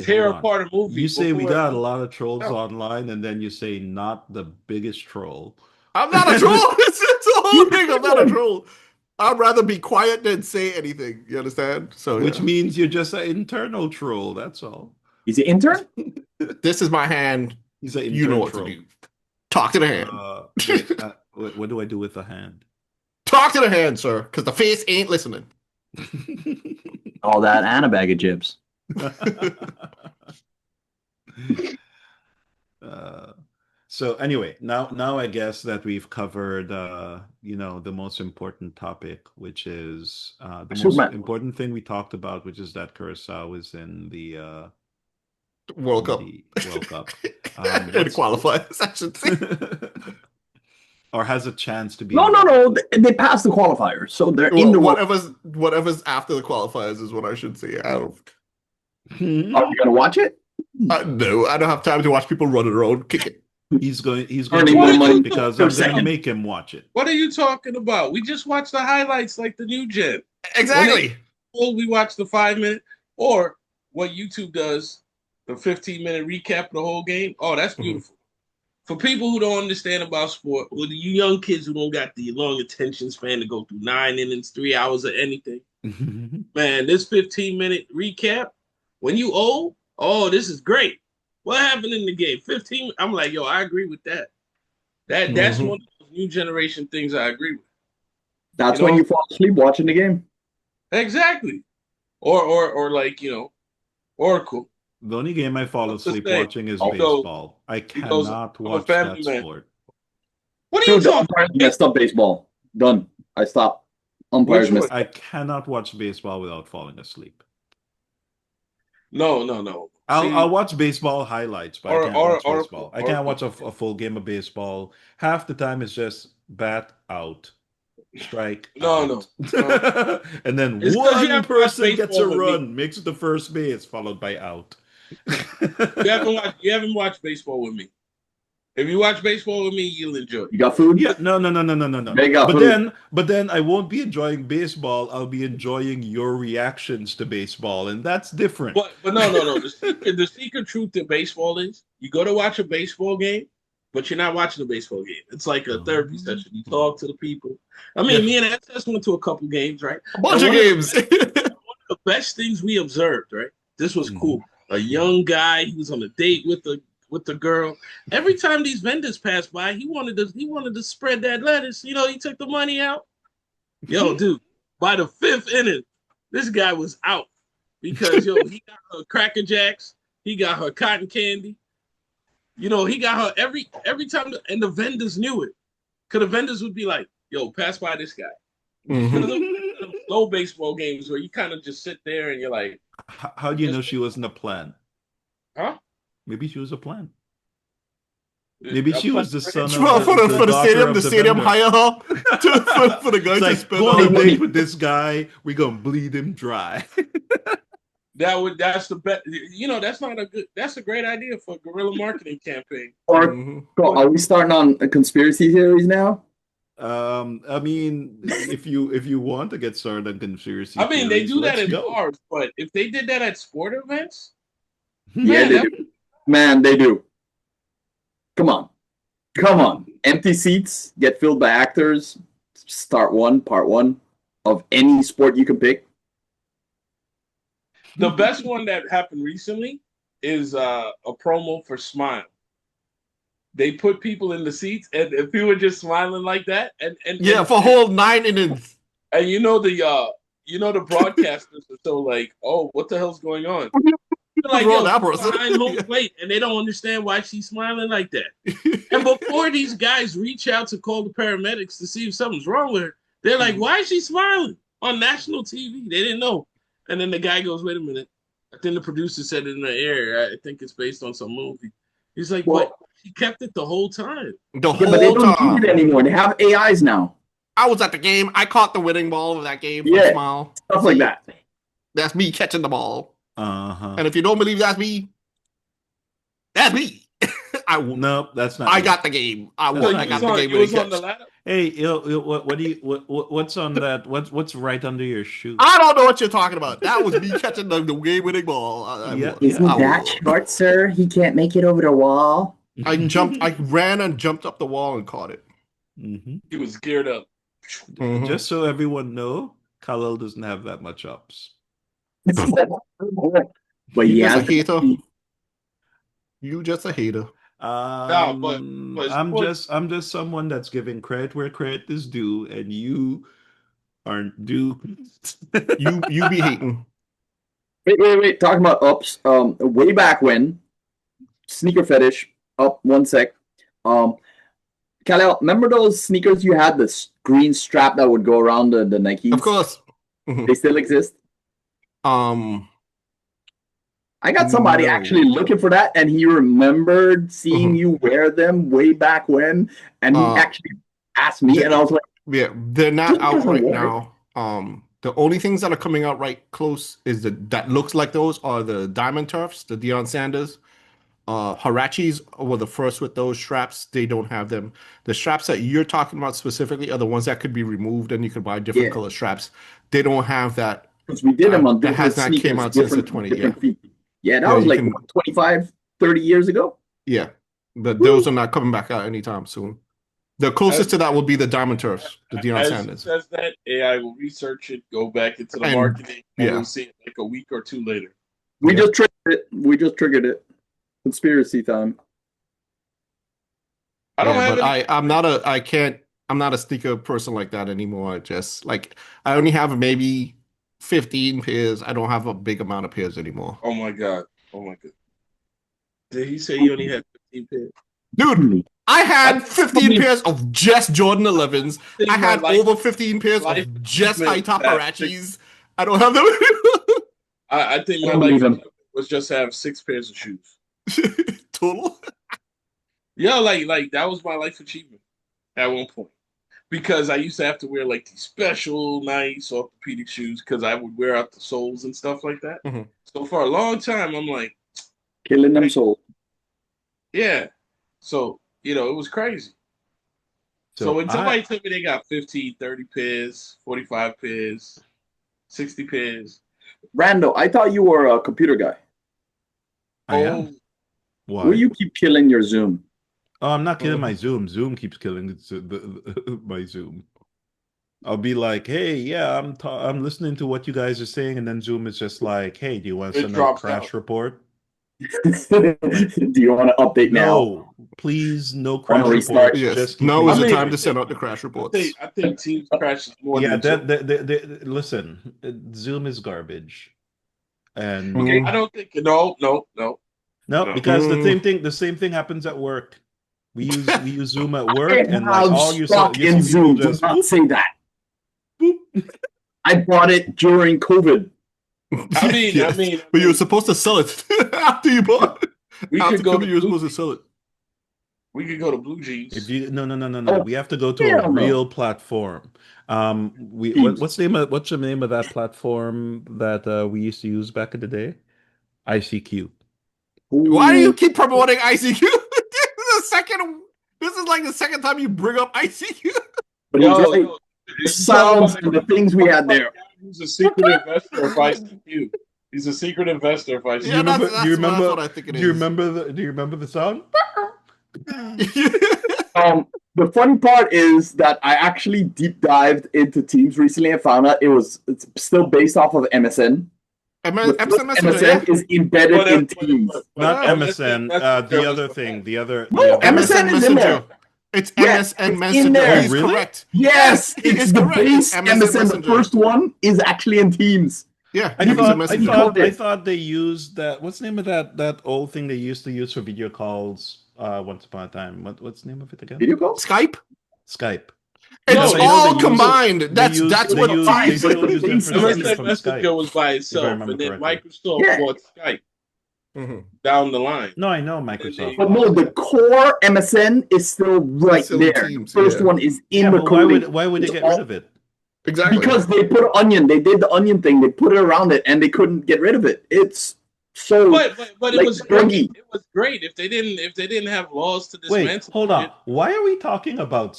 tear apart a movie. You say we got a lot of trolls online, and then you say not the biggest troll. I'm not a troll. It's a whole thing. I'm not a troll. I'd rather be quiet than say anything. You understand? So, which means you're just an internal troll. That's all. He's an intern. This is my hand. He's an intern. You know what troll. to do. Talk to the hand. What do I do with the hand? Talk to the hand, sir, because the face ain't listening. All that and a bag of chips. So anyway, now I guess that we've covered the most important topic, which is the most Superman. important thing we talked about, which is that Curacao is in the World Cup. World Cup. And qualifiers, I should say. Or has a chance to be. No. They passed the qualifiers, so they're in the World Cup. Whatever's after the qualifiers is what I should say. I don't. Are you gonna watch it? No, I don't have time to watch people run around kicking. He's going Earning to more watch money it because per I'm going to second. make him watch it. What are you talking about? We just watched the highlights like the new gen. Exactly. We watch the 5-minute, or what YouTube does, the 15-minute recap of the whole game. Oh, that's beautiful. For people who don't understand about sport, or the young kids who don't got the long attention span to go through 9 innings, 3 hours of anything, man, this 15-minute recap, when you old, oh, this is great. What happened in the game? 15. I'm like, yo, I agree with that. That's one of those new generation things I agree with. That's when you fall asleep watching the game. Exactly. Or like, Oracle. The only game I fall asleep watching is baseball. I cannot watch that sport. What are you talking about? Messed up baseball. Done. I stopped. Umpires missed. I cannot watch baseball without falling asleep. No. I'll watch baseball highlights, but I can't watch baseball. I can't watch a full game of baseball. Half the time it's just bat out, strike. No. And then it's one person gets a run, makes it to first base, followed by out. You haven't watched baseball with me. If you watch baseball with me, you'll enjoy it. You got food? Yeah, no. But then I won't be enjoying baseball. I'll be enjoying your reactions to baseball, and that's different. But no. The secret truth to baseball is you go to watch a baseball game, but you're not watching a baseball game. It's like a therapy session. You talk to the people. I mean, me and SS went to a couple games, right? A bunch of games. One of the best things we observed, right? This was cool. A young guy, he was on a date with the girl. Every time these vendors passed by, he wanted to spread that lettuce. He took the money out. Yo, dude, by the 5th inning, this guy was out because he got her Cracker Jacks, he got her cotton candy. He got her every time, and the vendors knew it. Because the vendors would be like, yo, pass by this guy. Low baseball games where you kind of just sit there and you're like, how do you know she wasn't a plan? Huh? Maybe she was a plan. Maybe she was the son of for the stadium. The stadium hire her for the guy to spend go on a date with this guy. We're gonna bleed him dry. That's the best. That's a great idea for a guerrilla marketing campaign. Are we starting on a conspiracy theories now? I mean, if you want to get started on conspiracy, they do that in bars, but if they did that at sport events, yeah, they do. Man, they do. Come on. Empty seats get filled by actors. Part one of any sport you can pick. The best one that happened recently is a promo for Smile. They put people in the seats, and if people were just smiling like that, and for a whole 9 innings. And the broadcasters are so like, oh, what the hell's going on? Like, behind home plate, and they don't understand why she's smiling like that. And before these guys reach out to call the paramedics to see if something's wrong with her, they're like, why is she smiling on national TV? They didn't know. And then the guy goes, wait a minute. I think the producer said it in the air. I think it's based on some movie. He's like, but she kept it the whole time. The whole but they don't time. need it anymore. They have AIs now. I was at the game. I caught the winning ball of that game for Smile. Stuff like that. That's me catching the ball. Uh-huh. And if you don't believe that's me, that's me. No, that's not. I got the game. I won. I got the game. Was on the ladder? Hey, what's on that? What's right under your shoe? I don't know what you're talking about. That was me catching the game-winning ball. Isn't that short, sir? He can't make it over the wall. I ran and jumped up the wall and caught it. He was geared up. Just so everyone know, Khalil doesn't have that much ups. But yeah, a hater. You just a hater. I'm just someone that's giving credit where credit is due, and you aren't due. you be hating. Wait. Talking about ups. Way back when, sneaker fetish. Up 1 sec. Um, Kyle, remember those sneakers you had, the green strap that would go around the Nikes? Of course. They still exist. Um, I got somebody No. actually looking for that, and he remembered seeing Mhm. you wear them way back when, and he actually asked me, and I was like, yeah, they're not Just out because I right wore now. The only things that are coming out right close is that looks like those are the Diamond Turfs, the Deion Sanders. Harachis were the first with those straps. They don't have them. The straps that you're talking about specifically are the ones that could be removed and you could buy different Yeah. color straps. They don't have that. because we did them on That has different not came sneakers, out since the different 20. different feet. Yeah, that Yeah, was you like can. what, 25, 30 years ago. Yeah, but Woo. those are not coming back out anytime soon. The closest to that would be the Diamond Turfs, the Deion As Sanders. says that, AI will research it, go back into the And, marketing, and yeah. we'll see it like a week or two later. We Yep. just triggered it. We just triggered it. Conspiracy time. I don't Yeah, have but any. I'm not a sneaker person like that anymore. Just like I only have maybe 15 pairs. I don't have a big amount of pairs anymore. Oh my god! Oh my god! Did he say he only had 15 pairs? Dude, I had I- 15 pairs of just Jordan 11s. think I my had life- over 15 pairs life of just high top that- Harachis. I don't have them I think my I believe life him. was just have 6 pairs of shoes. total. Yeah, like that was my life achievement at one point. Because I used to have to wear like these special nice orthopedic shoes because I would wear out the soles and stuff like that. Mhm. So for a long time, I'm like, Killing them soul. yeah. So, it was crazy. So when somebody told me they got 15, 30 pairs, 45 pairs, 60 pairs. Rando, I thought you were a computer guy. I am. Oh, Why? Will you keep killing your Zoom? Oh, I'm not killing my Zoom. Zoom keeps killing my Zoom. I'll be like, hey, yeah, I'm listening to what you guys are saying, and then Zoom is just like, hey, do you want to It send a drops crash out. report? Do you want to update now? No, please, no crash restart? reports. Yes. Just keep Now me is the I mean, time to send out the crash reports. I think Teams crashes more Yeah, than Zoom. listen, Zoom is garbage, and Okay. I don't think no. no, because Mm. the same thing happens at work. We use Zoom at work, I and like have all you stock see in people Zoom. Do just not boop, say that. boop. I bought it during COVID. I mean, but you were supposed to sell it after you bought it. we After could go COVID, to you were Blue, supposed to sell it. we could go to Blue Jeans. If you no. Oh, We have to go to hell a no. real platform. What's the name of that platform that we used to use back in the day? ICQ. Why do you keep promoting ICQ? This is like the second time you bring up ICQ. But Yo, he's right. yo, The sounds and the things we had there. He's a secret investor of ICQ. He's a secret investor of ICQ. Yeah, that's what I think it Do you is. remember the sound? The funny part is that I actually deep dived into Teams recently and found out it's still based off of MSN. The MSN Messenger, MSN yeah. is embedded in Teams. Not Yeah, MSN. The other thing. The other. No, MSN is in there. It's Yes, MSN it's Messenger. in there. He's Oh, really? correct. Yes, He it's is the correct. base It's MSN. The Messenger. first one is actually in Teams. Yeah, I MSN thought Messenger. it. they used that. What's the name of that old thing they used to use for video calls? Once upon a time. What's the name of it again? Video calls? Skype. Skype. It's No, all they use- combined. they That's use- that's they what use- Teams. they still use Base information MSN from Messenger Skype. was by if I itself, remember and then correctly. Microsoft Yeah. bought Skype Mhm. down the line. No, I know Microsoft. But no, the core MSN is still right Still there. Teams, the first yeah. one is in Yeah, the but why coding. would they It's get all- rid of it? Exactly. Because they put Onion. They did the Onion thing. They put it around it, and they couldn't get rid of it. It's so. But it Like was great. Boogie. It was great if they didn't have laws to Wait, dismantle. hold it. on. Why are we talking about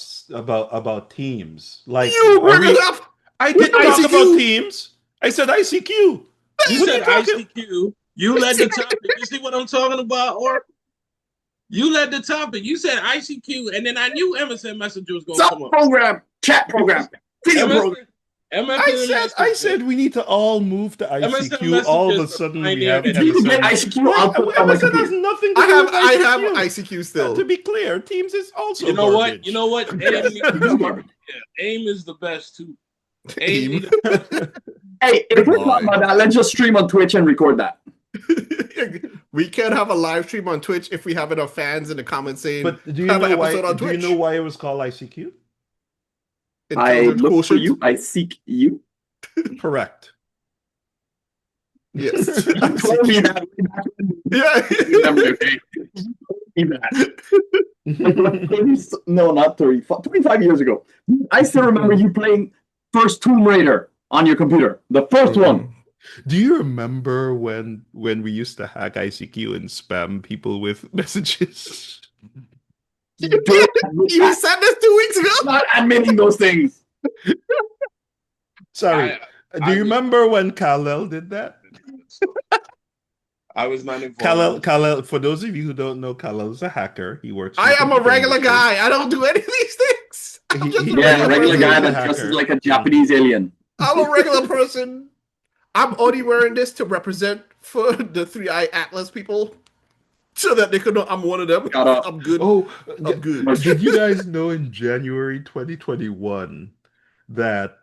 Teams? Like you are bring we- it up. I We did didn't talk about ICQ. Teams. I said ICQ. You What are said you talking- ICQ. You led the topic. You see what I'm talking about, or you led the topic. You said ICQ, and then I knew MSN Messenger was going to Sub come up. program, chat program, video program. I said we need to all move to ICQ. All of a sudden we have Messenger. If you get MSN. ICQ, I'll put it on my MSN has computer. nothing to I do have with I ICQ. have ICQ still. To be clear, Teams is also You know what? garbage. You know what? AIM is the best too. AIM. Aim. Hey, if we're talking Why? about that, let's just stream on Twitch and record that. We can't have a live stream on Twitch if we have enough fans in the comments saying, But do you have an know why? episode on Do you Twitch. know why it was called ICQ? I Intelligence look for quotient. you. I seek you. Correct. Yes. You told me that way back when. Yeah. Remember, okay? You told me that. No, not 30, 25 years ago. I still remember you playing first Tomb Raider on your computer. The first one. Do you remember when we used to hack ICQ and spam people with messages? You said this 2 weeks ago. I'm not admitting those things. Sorry. Do you remember when Kal-El did that? I was not involved. Kal-El, for those of you who don't know, Kal-El is a hacker. He works. I am a regular guy. I don't do any of these things. I'm just a Yeah, a regular person. guy that dresses like a Japanese alien. I'm a regular person. I'm only wearing this to represent for the 3-Eye Atlas people, so that they could know I'm one of them. Shut up. I'm good. Oh, I'm good. did you guys know in January 2021 that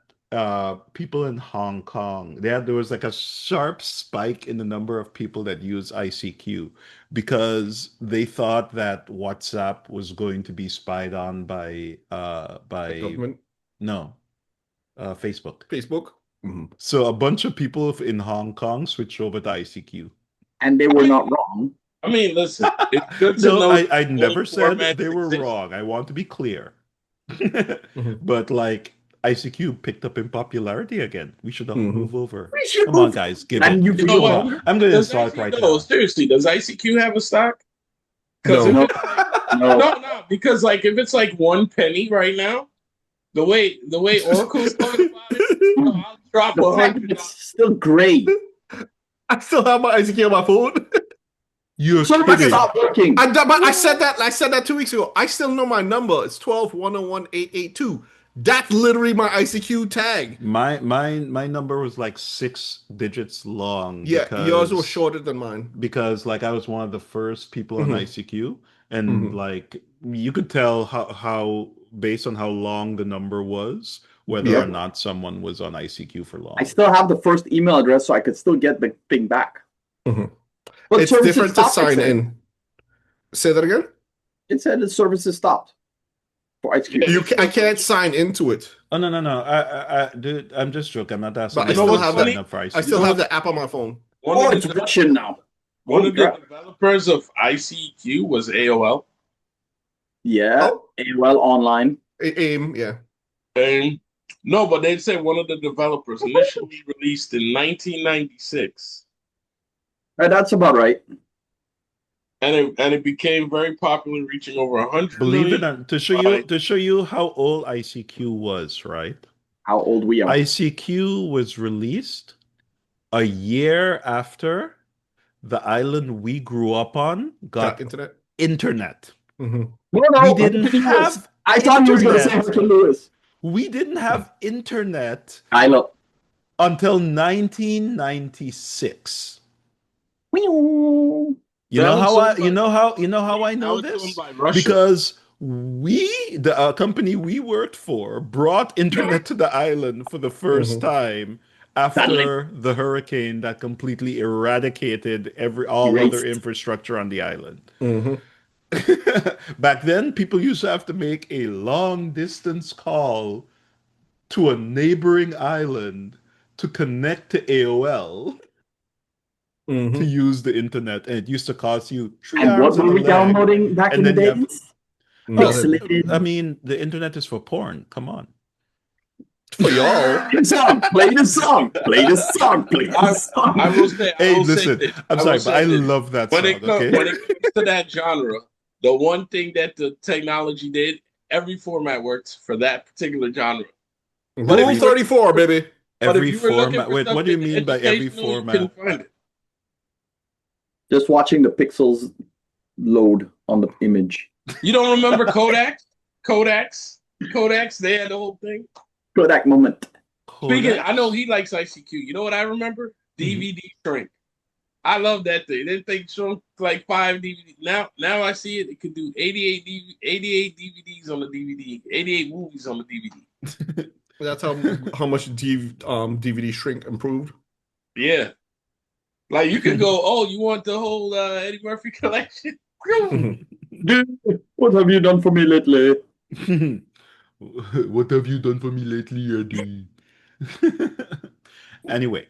people in Hong Kong, there was like a sharp spike in the number of people that use ICQ because they thought that WhatsApp was going to be spied on by The government, Facebook. Facebook. So a bunch of people in Hong Kong switched over to ICQ. And they were not wrong. I mean, listen, it's good to No, know. I never said formats they were exist. wrong. I want to be clear. But like ICQ picked up in popularity again. We should all move over. We should Come on, move. guys, give And it. you You know feel what? wrong? I'm going to Does install it ICQ right no, now. seriously, does ICQ have a stock? No. No. No, because like if it's like 1 penny right now, the way Oracle's talking about it, I'll drop The fact that $100. it's still great. I still have my ICQ on my phone. You're So kidding. stop working. But I said that 2 weeks ago. I still know my number. It's 12101882. That's literally my ICQ tag. My number was like 6 digits long. Yeah, because, yours was shorter than mine. Because like I was one of the first people on ICQ, and like you could tell how based on how long the number was, whether or not someone was on ICQ for long. I still have the first email address, so I could still get the thing back. But It's services different to stopped, it sign said. in. Say that again. It said the services stopped for ICQ. I can't sign into it. Oh no, dude, I'm just joking. I'm not asking. But I you still to have sign that. up for ICQ. I still have the app on my phone. Oh, it's Russian now. One Holy of the crap. developers of ICQ was AOL. Yeah. Oh. AOL Online. AIM, yeah. No, but they said one of the developers initially released in 1996, That's about right. and it became very popular, reaching over 100 Believe it or million. not, to show you how old ICQ was, right? How old we are. ICQ was released a year after the island we grew up on got internet. Internet. No, We didn't have. I thought you were going to say internet. Hercules Lewis. We didn't have internet I love. until 1996. You You know how I know Now it's this? owned by Russia. Because the company we worked for, brought internet to the island for the first time after the hurricane that completely eradicated all other infrastructure on the island. Back then, people used to have to make a long distance call to a neighboring island to connect to AOL. To use the internet, and it used to cost you 3 And hours what were we downloading back in the days? Pixelated. I mean, the internet is for porn. Come on. For y'all. Play the song. Play the song. Play the song. Play the song. I will say. Hey, listen. I'm sorry, but I love that song. When it comes to that genre, the one thing that the technology did, every format works for that particular genre. Rule 34, baby. Every format. Wait, what do you mean by every format? Just watching the pixels load on the image. You don't remember Kodaks? They had the whole thing. Kodak moment. Speaking, I know he likes ICQ. You know what I remember? DVD shrink. I love that thing. That thing shrunk like 5 DVD. Now I see it. It could do 88 DVDs on the DVD, 88 movies on the DVD. That's how much DVD shrink improved. Yeah. Like you could go, oh, you want the whole Eddie Murphy collection? Dude, what have you done for me lately? What have you done for me lately, Eddie? Anyway,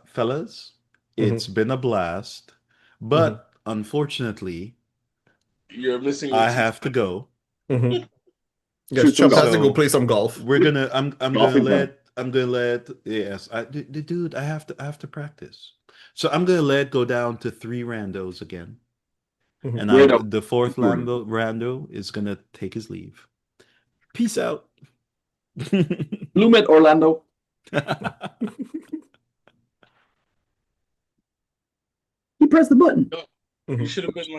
fellas, it's been a blast, but unfortunately, You're missing I the have to go. Yes, Shoot some Chubbs has to golf. go play some golf. We're gonna. I'm gonna Golfing fun. let. Yes, dude. I have to practice. So I'm gonna let go down to 3 randos again, and Weirdo. the fourth rando is gonna take his leave. Peace out. Bloom at Orlando. He pressed the button. You should have been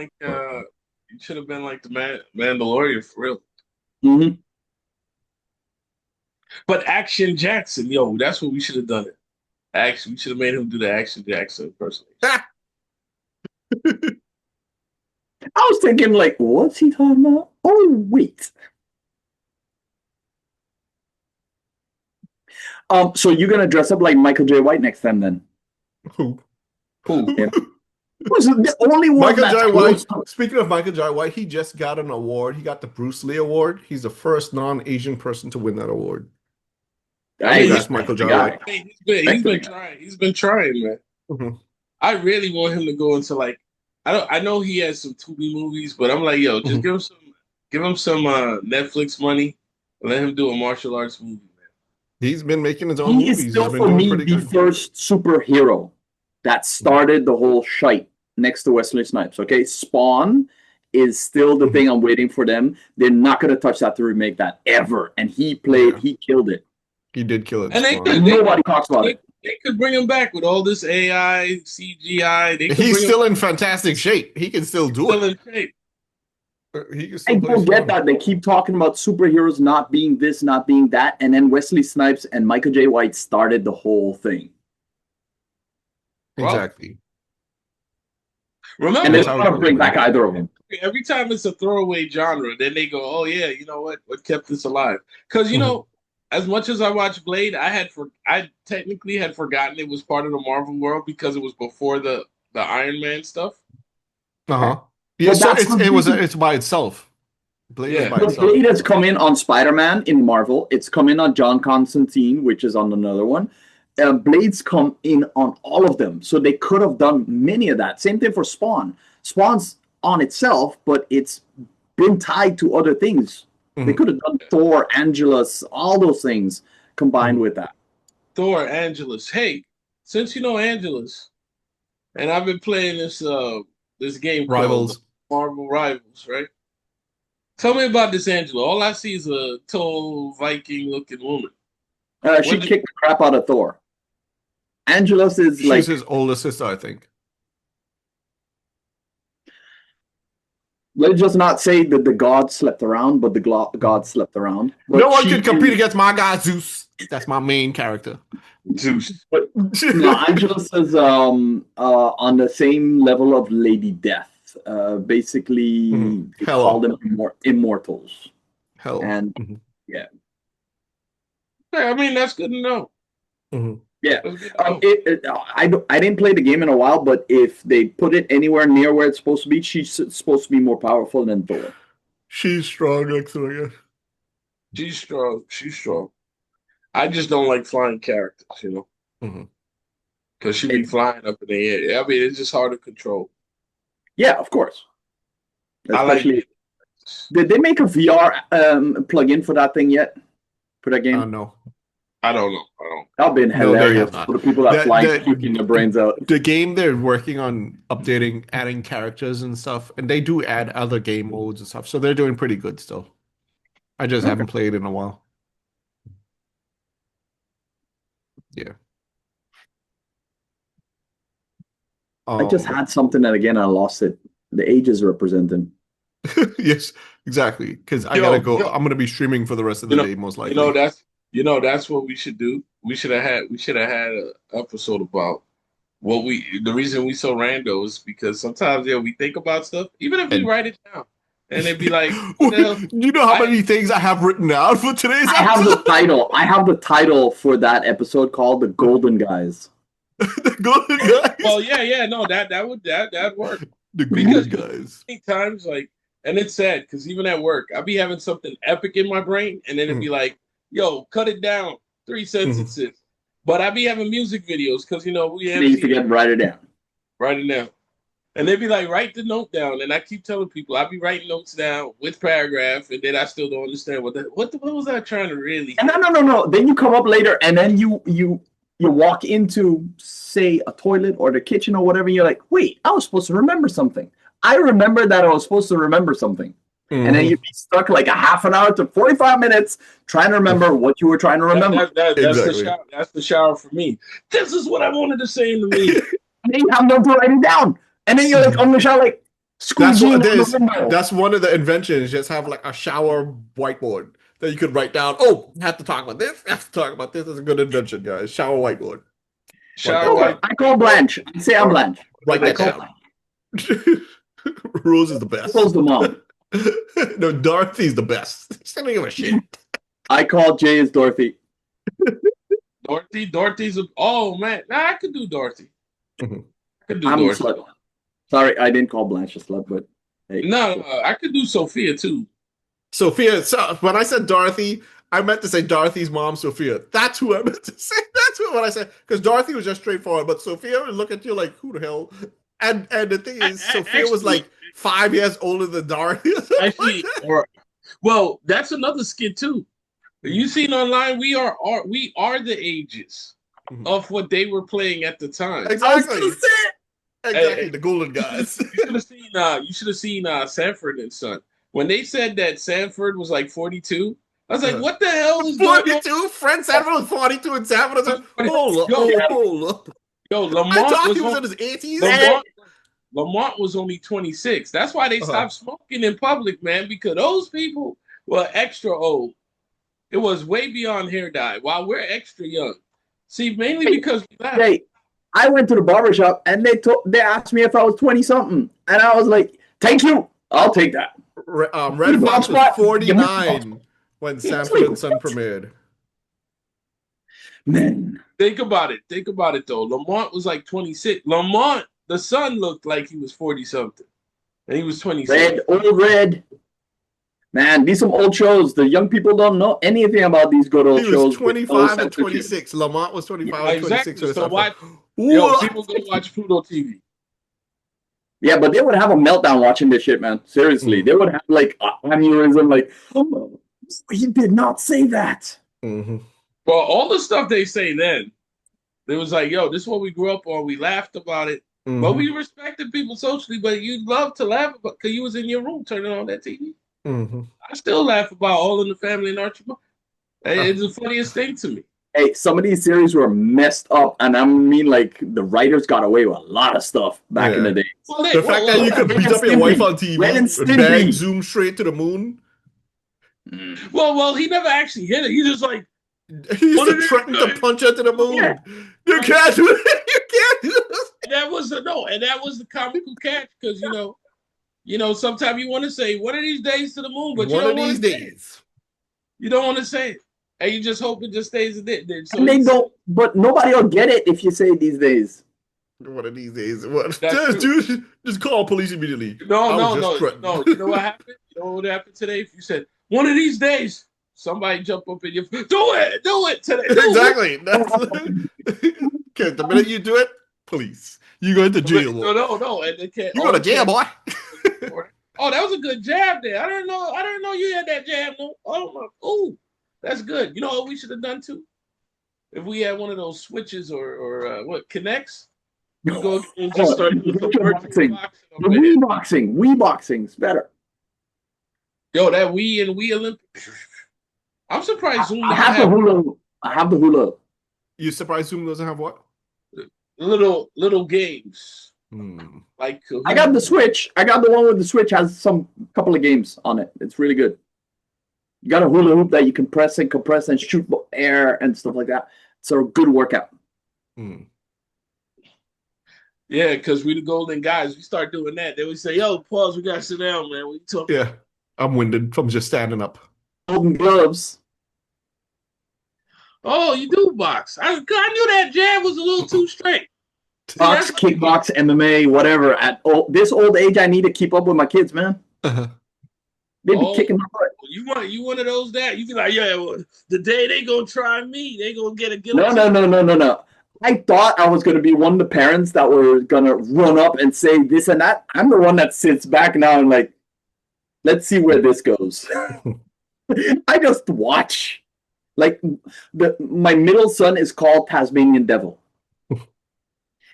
like the Mandalorian for real. Mm-hmm. But Action Jackson, yo, that's what we should have done it. Action, we should have made him do the Action Jackson impersonation. I was thinking, like, what's he talking about? Oh, wait. So you're gonna dress up like Michael J. White next time, then? Who? Him. Was the only one Michael that's J. close White. to- Speaking of Michael J. White, he just got an award. He got the Bruce Lee Award. He's the first non-Asian person to win that award. Hey, That's he's Michael the J. guy. White. Hey, he's been trying. He's been trying, man. Mhm. I really want him to go into like I know he has some Tubi movies, but I'm like, yo, just give him some Netflix money and let him do a martial arts movie, man. He's been making his own He movies. is He's still, been for doing me, pretty the good. first superhero that started the whole shite next to Wesley Snipes. Okay, Spawn is still the thing I'm waiting for them. They're not gonna touch that to remake that ever. And he killed it. He did kill it. And they Spawn. could, Nobody talks about it. They could bring him back with all this AI, CGI. They could He's bring still him in fantastic shape. He can still do still it. in shape. He can I still play don't get Spawn. that. They keep talking about superheroes not being this, not being that, and then Wesley Snipes and Michael J. White started the whole thing. Exactly. Remember, And they That's don't how want it to bring goes, back either of them. every time it's a throwaway genre, then they go, "Oh yeah, you know what kept this alive?" Because you know, as much as I watched Blade, I technically had forgotten it was part of the Marvel world because it was before the Iron Man stuff. Uh-huh. Yeah, But so that's it's by itself. Blade is Yeah. by But itself. Blade has come in on Spider-Man in Marvel. It's come in on John Constantine, which is on another one. Blade's come in on all of them. So they could have done many of that. Same thing for Spawn. Spawn's on itself, but it's been tied to other things. They could have done Thor, Angelus, all those things combined with that. Thor, Angelus. Hey, since you know Angelus, and I've been playing this game Rivals. called Marvel Rivals, right? Tell me about this Angela. All I see is a tall Viking-looking woman. She kicked the crap out of Thor. Angelus is She's like his older sister, I think. let's just not say that the god slept around, but the god slept around. But No one she can compete is- against my guy Zeus. That's my main character. Zeus. But no, Angelus is on the same level of Lady Death. Basically, they Hell. call them immortals. Hell. And Yeah, I mean that's good to know. yeah, That's good to know. I didn't play the game in a while, but if they put it anywhere near where it's supposed to be, she's supposed to be more powerful than Thor. She's strong, actually. Yeah. She's strong. She's strong. I just don't like flying characters, you know, because she be flying up in the air. I mean, it's just hard to control. Yeah, of course. I like Especially, did they make a VR plugin for that thing yet? For that game? No. I don't know. That'd been No, they hilarious have not. for the people that That- fly that- puking their brains out. The game they're working on updating, adding characters and stuff, and they do add other game modes and stuff, so they're doing pretty good still. I just haven't played in a while. Yeah. I just had something that again I lost it. The age is representing. Yes, exactly. Because I gotta go. I'm gonna be streaming for the rest of the day, most likely. That's what we should do. We should have had an episode about the reason we so rando is because sometimes we think about stuff, even if we write it down, and it'd be like, you know how many things I have written out for today's I have the episode? title. I have the title for that episode called "The Golden Guys." The golden guys. Well, yeah, no, that would work. The Because golden guys. many times, like, and it's sad because even at work, I'll be having something epic in my brain, and then it'd be like, "Yo, cut it down, 3 sentences." But I be having music videos because we And then you forget to write it down. write it down, and they'd be like, "Write the note down," and I keep telling people I be writing notes down with paragraph, and then I still don't understand what was I trying to really. And no. Then you come up later, and then you walk into, say, a toilet or the kitchen or whatever. And you're like, wait, I was supposed to remember something. I remember that I was supposed to remember something. And then you'd be stuck like a half an hour to 45 minutes trying to remember what you were trying to remember. That's Exactly. the shower. That's the shower for me. This is what I wanted to say in the meeting. And then you have no to write it down. And then you're like on the shower, like That's squeezing what on it is. the window. That's one of the inventions. Just have like a shower whiteboard that you could write down. Oh, have to talk about this. Have to talk about this. It's a good invention, guys. Shower whiteboard. Shower white. I call Blanche. I say I'm Blanche. Write I that call down. Rose is the best. Calls the mom. No, Dorothy's the best. She don't give a shit. I call Jay as Dorothy. Dorothy's oh man, I could do Dorothy. Mhm. I could do I'm a Dorothy. slut. Sorry, I didn't call Blanche a slut, but hey. No, I could do Sophia too. Sophia. So when I said Dorothy, I meant to say Dorothy's mom, Sophia. That's who I meant to say. That's what I said. Because Dorothy was just straightforward, but Sophia would look at you like, who the hell? And the thing is, Sophia was like 5 years older than Dorothy. Actually, well, that's another skit too. You seen online, we are the ages of what they were playing at the time. Exactly. Exactly. Hey, The golden guys. You should have seen Sanford and Son. When they said that Sanford was like 42, I was like, what the hell is going on? 42? Fred Sanford was 42 and Sanford was like, hold up. Yo, I Lamont thought he was was in his 80s. Lamont was only 26. That's why they stopped smoking in public, man, because those people were extra old. It was way beyond hair dye, while we're extra young. See, mainly because we laughed. Hey, I went to the barbershop and they asked me if I was 20 something, and I was like, "Thank you, I'll take that." Red Fox was 49 when Sanford and Son premiered. Man, Think about it though. Lamont was like 26. Lamont, the son, looked like he was 40 something, and he was 26. old red. Man, these some old shows. The young people don't know anything about these good old He shows. was 25 and 26. Lamont was 25 and 26. Exactly. So What? people go watch Pluto TV. Yeah, but they would have a meltdown watching this shit, man. Seriously, they would have like aneurysm, like, oh, he did not say that. Mm-hmm. Well, all the stuff they say then, it was like, yo, this is what we grew up on. We laughed about it, but we respected people socially. But you love to laugh about because you was in your room turning on that TV. Mm-hmm. I still laugh about All in the Family and Archie Bunker. It's the funniest thing to me. Hey, some of these series were messed up, and I mean, like, the writers got away with a lot of stuff back in the day. Well, The fact that you could beat up your wife on TV Ren and and Stimpy. bang, zoom straight to the moon. Well, he never actually hit it. He just like, He used to threaten to punch her to the moon. Yeah. You can't do it. You can't do this. and that was the comical catch because sometimes you want to say one of these days to the moon, but One of these days. you don't want to say it, and you just hope it just stays there. So And they don't, but nobody will get it if you say it these days. One of these days. What? That's Just call police immediately. I No. was just threatened. You know what happened? You know what happened today? If you said one of these days, somebody jump up in your do it today. Exactly. Okay, the minute you do it, police. You go into jail. No, and they can't. You go to jail, boy. Oh, that was a good jab there. I didn't know you had that jab. No, oh my, ooh, that's good. You know what we should have done too? If we had one of those switches or what connects, we go and just start doing some virtual boxing. The Wii boxing. Wii boxing's better. Yo, that Wii and Wii Olympics. I'm surprised Zoom I have the hula. You surprised Zoom doesn't have what? little games. Like I got the Switch. I got the one with the Switch has some couple of games on it. It's really good. You got a hula hoop that you can press and compress and shoot air and stuff like that. It's a good workout. Yeah, because we the golden guys. We start doing that. They would say, "Yo, pause. We gotta sit down, man. What you talking?" Yeah, I'm winded from just standing up. Golden gloves. Oh, you do box. I knew that jab was a little too straight. Box, kickbox, MMA, whatever. At this old age, I need to keep up with my kids, man. Uh-huh. They be kicking my butt. You one of those that you be like, yeah, well, the day they gonna try me, they gonna get a guillotine. No. I thought I was going to be one of the parents that were going to run up and say this and that. I'm the one that sits back now and like, let's see where this goes. I just watch. Like my middle son is called Tasmanian Devil.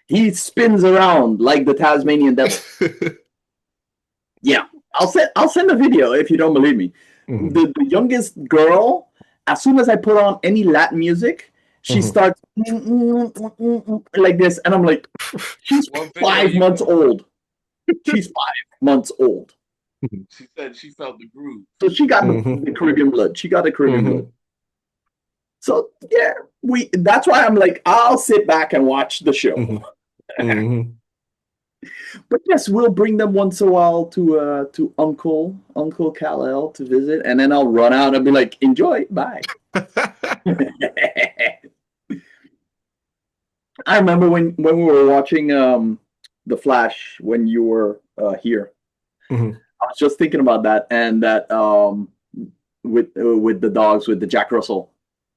He spins around like the Tasmanian Devil. Yeah, I'll send a video if you don't believe me. Mhm. The youngest girl, as soon as I put on any Latin music, she starts like this, and I'm like, she's 5 months old. She's 5 months old. She said she felt the groove. So she got the Caribbean blood. She got the Caribbean blood. So yeah, that's why I'm like, I'll sit back and watch the show. But yes, we'll bring them once in a while to Uncle Kal-El to visit, and then I'll run out and be like, enjoy, bye. I remember when we were watching The Flash when you were here. I was just thinking about that, and that with the dogs, with the Jack Russell.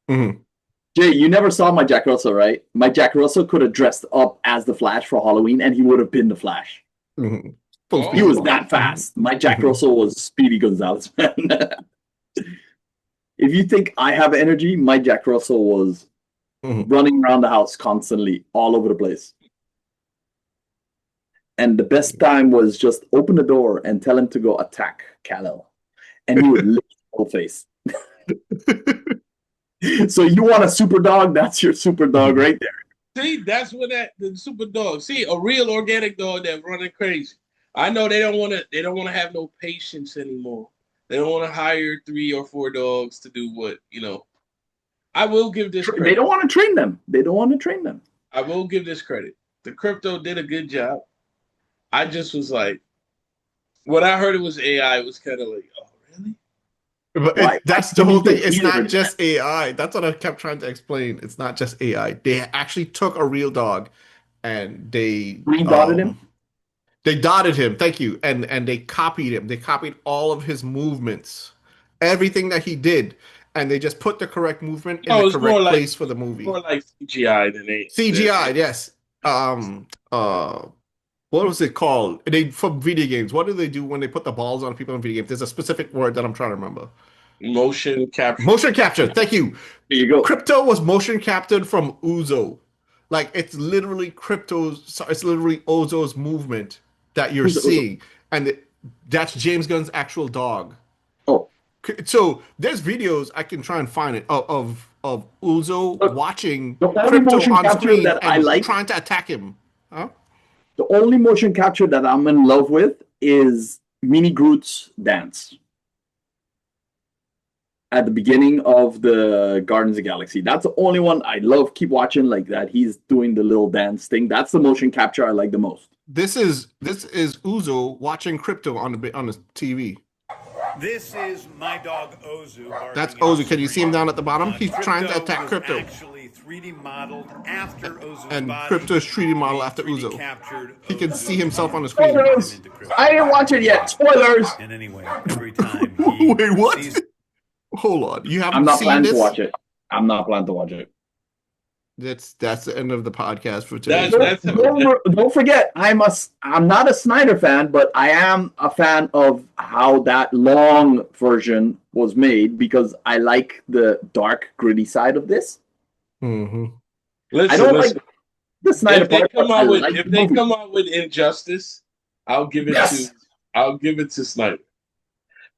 Jay, you never saw my Jack Russell, right? My Jack Russell could have dressed up as the Flash for Halloween, and he would have been the Flash. He was that fast. My Jack Russell was Speedy Gonzalez, man. If you think I have energy, my Jack Russell was running around the house constantly, all over the place. And the best time was just open the door and tell him to go attack Kal-El. And he would lick his whole face. So you want a super dog? That's your super dog right there. See, that's what the super dog. See, a real organic dog that's running crazy. I know they don't want to have no patience anymore. They don't want to hire 3 or 4 dogs to do what, I will give this credit. They don't want to train them. I will give this credit. The crypto did a good job. I just was like, when I heard it was AI, it was kind of like, oh, really? But that's the whole thing. It's not just AI. That's what I kept trying to explain. It's not just AI. They actually took a real dog and they dotted him. They dotted him. Thank you. And they copied him. They copied all of his movements, everything that he did, and they just put the correct movement in the correct place for the movie. More like CGI than CGI. Yes. What was it called? From video games. What do they do when they put the balls on people in video games? There's a specific word that I'm trying to remember. Motion capture. Motion capture. Thank you. There you go. Crypto was motion captured from Uzo. Like it's literally Ozo's movement that you're seeing, and that's James Gunn's actual dog. Oh, so there's videos I can try and find it of Uzo watching Crypto on screen that and trying to attack him. Huh? The only motion capture that I'm in love with is Mini Groot's dance at the beginning of the Guardians of the Galaxy. That's the only one I love. Keep watching like that. He's doing the little dance thing. That's the motion capture I like the most. This is Uzo watching Crypto on the TV. This is my dog Ozu. That's Ozu. Can you see him down at the bottom? He's trying to attack Crypto. Actually 3D modeled after Ozu's and body. Crypto is 3D modeled after Uzo. He can see himself on the screen. Spoilers! I didn't watch it yet. Spoilers! And anyway, every time he Wait, what? Hold on. You haven't I'm not seen planning this? to watch it. I'm not planning to watch it. That's the end of the podcast for today. Don't forget, I'm not a Snyder fan, but I am a fan of how that long version was made because I like the dark, gritty side of this. Mm-hmm. I don't like the Snyder if they part. Come out with Injustice, I'll give it to Snyder.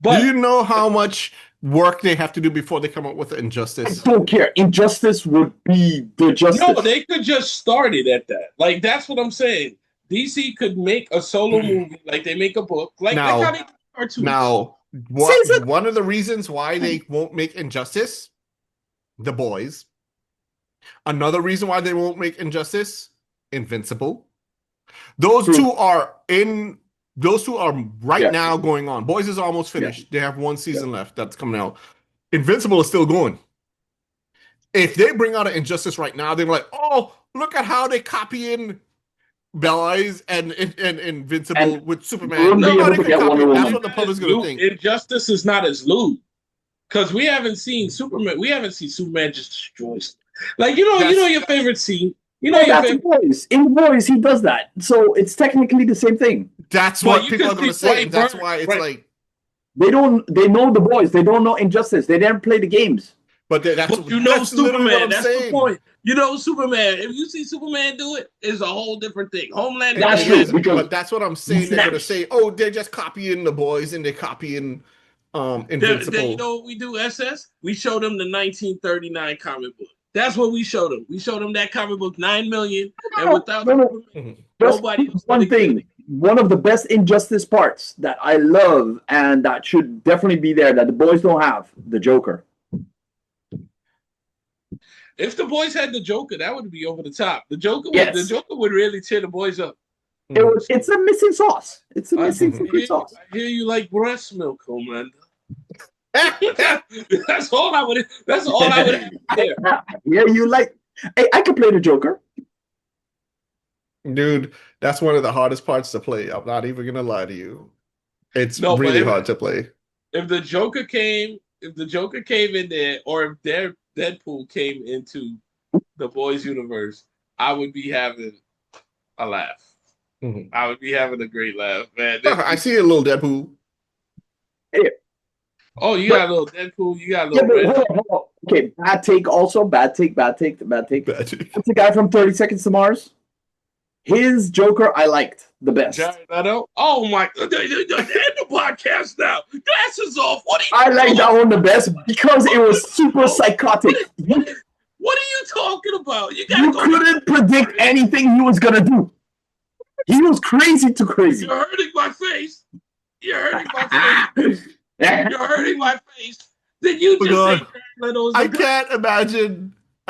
But do you know how much work they have to do before they come up with Injustice? I don't care. Injustice would be the justice. No, they could just start it at that. Like that's what I'm saying. DC could make a solo movie, like they make a book, like how they do cartoons. Now, one of the reasons why they won't make Injustice, The Boys. Another reason why they won't make Injustice, Invincible. Those two are right now going on. Boys is almost finished. They have one season left that's coming out. Invincible is still going. If they bring out an Injustice right now, they're like, oh, look at how they copy in Belize and Invincible And with you Superman. wouldn't Look be how able they to can get copy Wonder it. That's Woman. what the public's gonna think. Injustice is not as lewd because we haven't seen Superman. We haven't seen Superman just destroy stuff. Like you know your favorite scene. You know No, your that's favorite. Boys. In Boys, he does that. So it's technically the same thing. That's Well, what you people can are gonna see say, and that's Brightburn, why it's right. like. They know The Boys. They don't know Injustice. They didn't play the games. But that's But you know that's literally what Superman. I'm That's saying. the point. You know Superman. If you see Superman do it, it's a whole different thing. Homelander. That's It true, is, because but that's what I'm saying. They're gonna say, "Oh, they're just copying the boys and they're copying Invincible." Then you know what we do, SS? We show them the 1939 comic book. That's what we showed them. We showed them that comic book, 9 million, and without No. nobody was One thing. One of the best Injustice parts that I love and that should definitely be there that the boys don't have, the Joker. If the boys had the Joker, that would be over the top. The Joker would really cheer the boys up. It's a missing sauce. It's a missing secret sauce. I hear you like breast milk, Homelander. That's all I would hear. Yeah, you like. Hey, I could play the Joker. Dude, that's one of the hardest parts to play. I'm not even gonna lie to you. It's No, but really hard to play. If the Joker came in there, or if their Deadpool came into the boys universe, I would be having a laugh. I would be having a great laugh, man. I see a little Deadpool. Hey. Oh, you got a little Deadpool. You got a little. Hold on. Okay, bad take. Also, bad take. That's the guy from 30 Seconds to Mars. His Joker, I liked the best. Jared Leto. Oh my! End the podcast now. Glasses off. What are you? I like that one the best because it was super psychotic. What are you talking about? You couldn't predict anything he was gonna do. He was crazy to crazy. You're hurting my face. You're hurting my face. You're hurting my face. Did you just say Jared Leto's I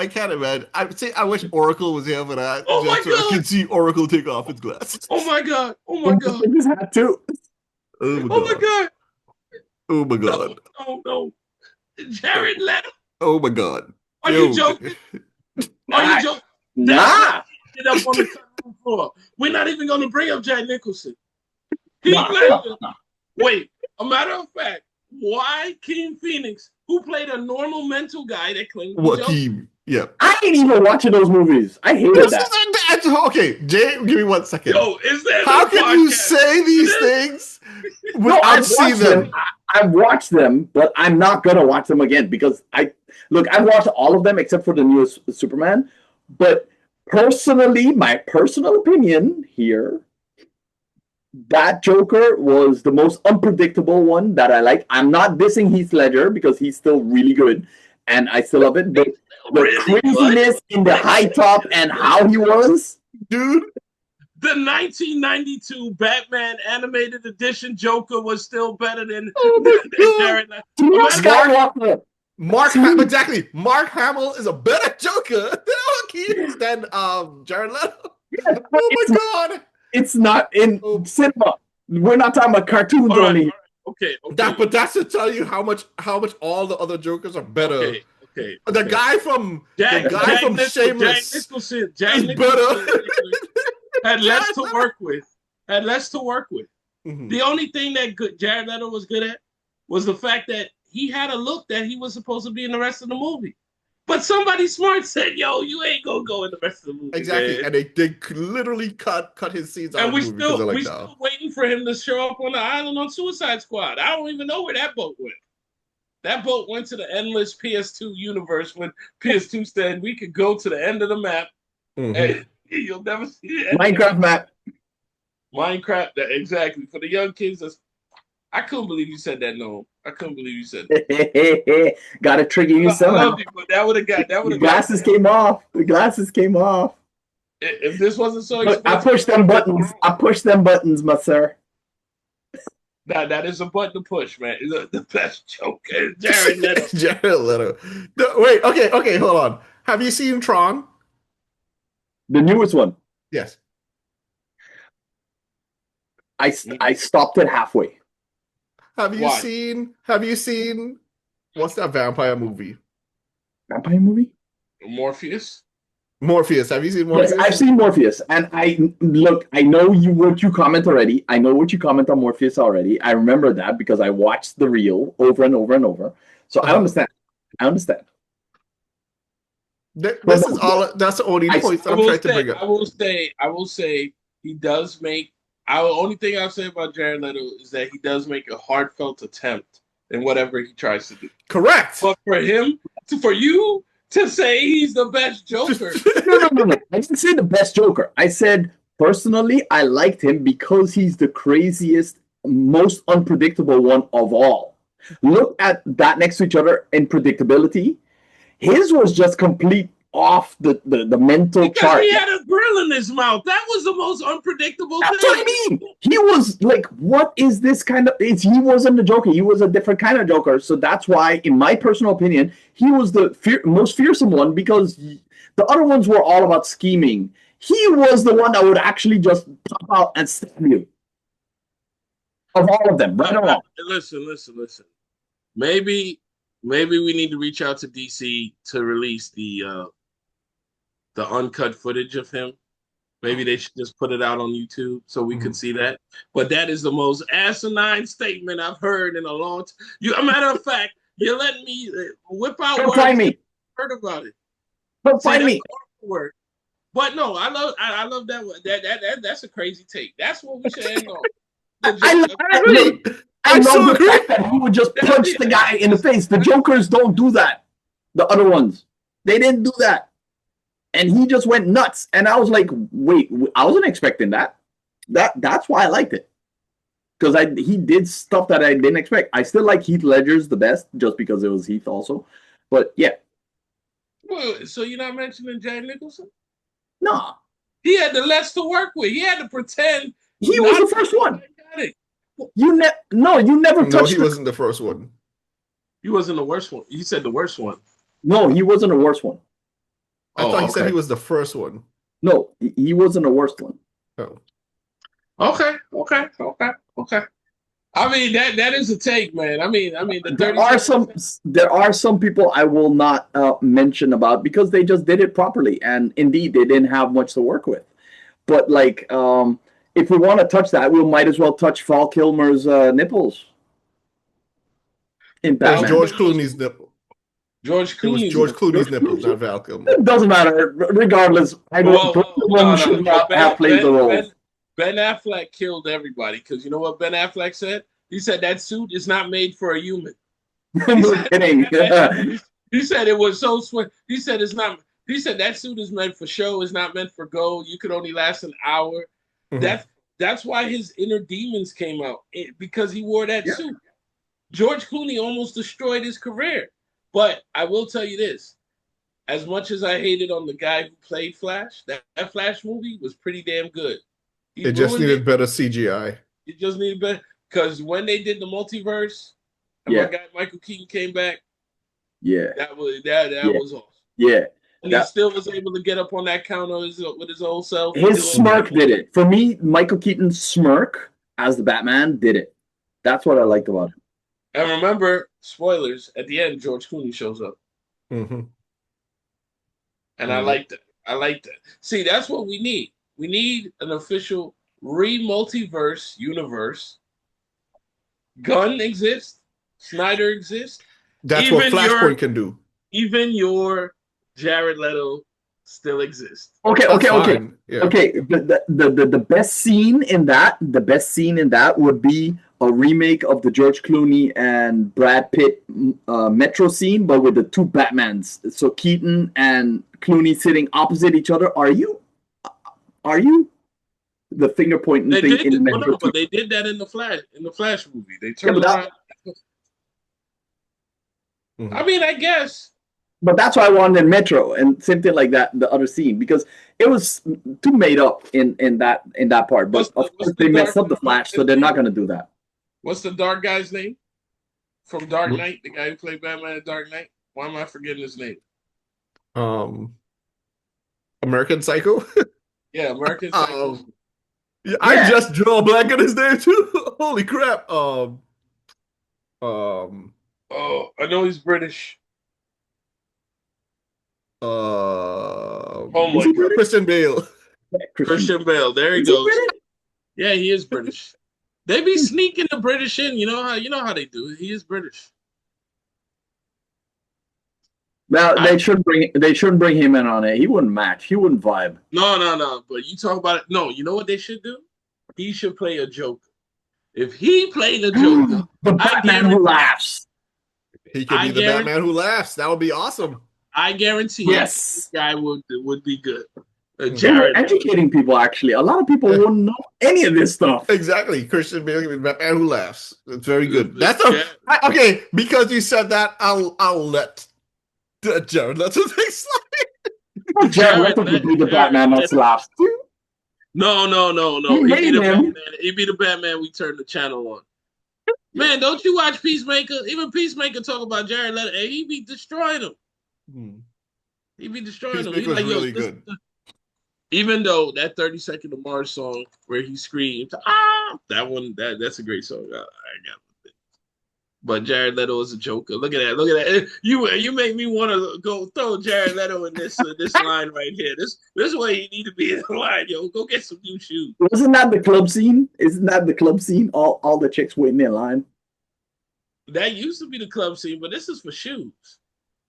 can't imagine. I wish Oracle was here for that. Oh my so I God. can see Oracle take off his glasses. Oh my god! Oh my god! I just had to. Oh my Oh my god! Oh my god! No! Jared Leto. Oh my god! Are you joking? Are you joking? Nah. Get up on the cutting room floor. We're not even going to bring up Jack Nicholson. Wait, a matter of fact, why King Phoenix, who played a normal mental guy that claimed Joaquin? Yeah. I ain't even watching those movies. I hated that. Okay, Jay, give me 1 second. Yo, is that how can you say these things without seeing them? I've watched them, but I'm not gonna watch them again because I've watched all of them except for the newest Superman. But personally, my personal opinion here, that Joker was the most unpredictable one that I like. I'm not dissing Heath Ledger because he's still really good and I still love it. But the craziness in the high top and how he was, dude. The 1992 Batman animated edition Joker was still better than Jared Leto. Mark Hamill, exactly. Mark Hamill is a better Joker than Jared Leto. Yeah, oh my god! It's not in cinema. We're not talking about cartoons only. Okay. But that's to tell you how much all the other Jokers are better. Okay. The guy from Shameless Jack Nicholson had less to work with. Mm-hmm. The only thing that Jared Leto was good at was the fact that he had a look that he was supposed to be in the rest of the movie. But somebody smart said, "Yo, you ain't gonna go in the rest of the movie." Exactly, man. and they literally cut his scenes out. And we still waiting for him to show up on the island on Suicide Squad. I don't even know where that boat went. That boat went to the endless PS2 universe when PS2 said we could go to the end of the map, and you'll never see it. Minecraft map. Minecraft, exactly. For the young kids, I couldn't believe you said that. No, I couldn't believe you said that. Gotta trigger you somehow. I love you, but that would have got. The glasses came off. The glasses came off. If this wasn't so expensive, I pushed them buttons. I pushed them buttons, my sir. That is a button to push, man. The best joke is Jared Leto. Jared Leto. Wait, okay, hold on. Have you seen Tron? The newest one. Yes. I stopped it halfway. Have you seen what's that vampire movie? Vampire movie? Morpheus. Morpheus. Have you seen Yes, Morpheus? I've seen Morpheus, and I know what you comment already. I know what you comment on Morpheus already. I remember that because I watched the reel over and over and over. So I understand. I understand. This is all. That's the only I- point that I I'm will trying to say, bring up. I will say, he does make. Our only thing I'll say about Jared Leto is that he does make a heartfelt attempt in whatever he tries to do. Correct. But for you to say he's the best Joker, No. I didn't say the best Joker. I said personally, I liked him because he's the craziest, most unpredictable one of all. Look at that next to each other in predictability. His was just complete off the mental because chart. he had a grill in his mouth, that was the most unpredictable That's thing. what I mean. He was like, what is this kind of? He wasn't a Joker. He was a different kind of Joker. So that's why, in my personal opinion, he was the most fearsome one because the other ones were all about scheming. He was the one that would actually just pop out and stab you. Of all of them, right or wrong. Listen. Maybe we need to reach out to DC to release the uncut footage of him. Maybe they should just put it out on YouTube so we could see that. But that is the most asinine statement I've heard in a long time. A matter of fact, you're letting me whip out Don't words. find me. Heard about it. Don't find me. Word. But no, I love that. That's a crazy take. That's what we should end on. I love the fact that he would just punch the guy in the face. The Jokers don't do that. The other ones, they didn't do that. And he just went nuts. And I was like, wait, I wasn't expecting that. That's why I liked it. Because he did stuff that I didn't expect. I still like Heath Ledger's the best, just because it was Heath also. But yeah. Well, so you're not mentioning Jack Nicholson? No. He had the less to work with. He had to pretend. He was the first one. You never touched. No, he wasn't the first one. He wasn't the worst one. You said the worst one. No, he wasn't the worst one. I thought he said he was the first one. No, he wasn't the worst one. Oh. Okay. I mean that is a take, man. I mean there are some people I will not mention about because they just did it properly, and indeed they didn't have much to work with. But like, if we want to touch that, we might as well touch Val Kilmer's nipples. In Batman. George Clooney's nipple. George Clooney's nipples, not Val Kilmer. It doesn't matter. Regardless, I don't should not have played the role. Ben Affleck killed everybody because you know what Ben Affleck said? He said that suit is not made for a human. Kidding. He said it was so sweet. He said it's not. He said that suit is meant for show. It's not meant for go. You could only last an hour. Mm-hmm. That's why his inner demons came out because he wore that suit. George Clooney almost destroyed his career. But I will tell you this: as much as I hated on the guy who played Flash, that Flash movie was pretty damn good. It just needed better CGI. It just needed better because when they did the multiverse, and my guy Michael Keaton came back, that was awesome. Yeah, and he still was able to get up on that counter with his old self. His smirk did it for me. Michael Keaton's smirk as the Batman did it. That's what I liked about him. And remember, spoilers, at the end, George Clooney shows up. Mm-hmm. And I like that. See, that's what we need. We need an official multiverse universe. Gunn exists. Snyder exists. That's what Flashpoint can do. Even your Jared Leto still exists. Okay. Yeah. Okay. The best scene in that would be a remake of the George Clooney and Brad Pitt Metro scene, but with the two Batmans. So Keaton and Clooney sitting opposite each other. Are you the finger pointing thing in Metro? No, but they did that in the Flash movie. They turned around. Mm-hmm. I mean, I guess. But that's why I wanted in Metro and same thing like that, the other scene, because it was too made up in that part. But of course they messed up the Flash, so they're not going to do that. What's the dark guy's name from Dark Knight? The guy who played Batman in Dark Knight. Why am I forgetting his name? American Psycho. Yeah, American Psycho. I just draw a blank on his name too. Holy crap! Oh, I know he's British. Oh Is my he God. British? Christian Bale. Christian Bale. There he Is he goes. British? Yeah, he is British. They be sneaking the British in. You know how they do it. He is British. Well, I they shouldn't bring him in on it. He wouldn't match. He wouldn't vibe. no. But you talk about it. No, you know what they should do? He should play a Joker. If he played a Joker, The I Batman who guarantee. laughs. He could I be the guarantee. Batman who laughs. That would be awesome. I guarantee this Yes. guy would be good. And we're Jared. educating people, actually. A lot of people Yeah. wouldn't know any of this stuff. Exactly. Christian Bale could be the Batman who laughs. It's very good. Yeah. Okay. Because you said that, I'll let Jared Leto take slide. Jared Leto could be the Batman that laughs too. No. He He'd be made the him. Batman. He'd be the Batman we turn the channel on. Man, don't you watch Peacemaker? Even Peacemaker talk about Jared Leto, and he be destroying him. He be destroying him. He's Peacemaker's like, yo, really good. even though that 30 Second of Mars song where he screams, that's a great song. I got it. But Jared Leto is a Joker. Look at that. You make me want to go throw Jared Leto in this line right here. This is where you need to be in the line, yo. Go get some new shoes. Isn't that the club scene? Isn't that the club scene? All the chicks waiting in line. That used to be the club scene, but this is for shoes.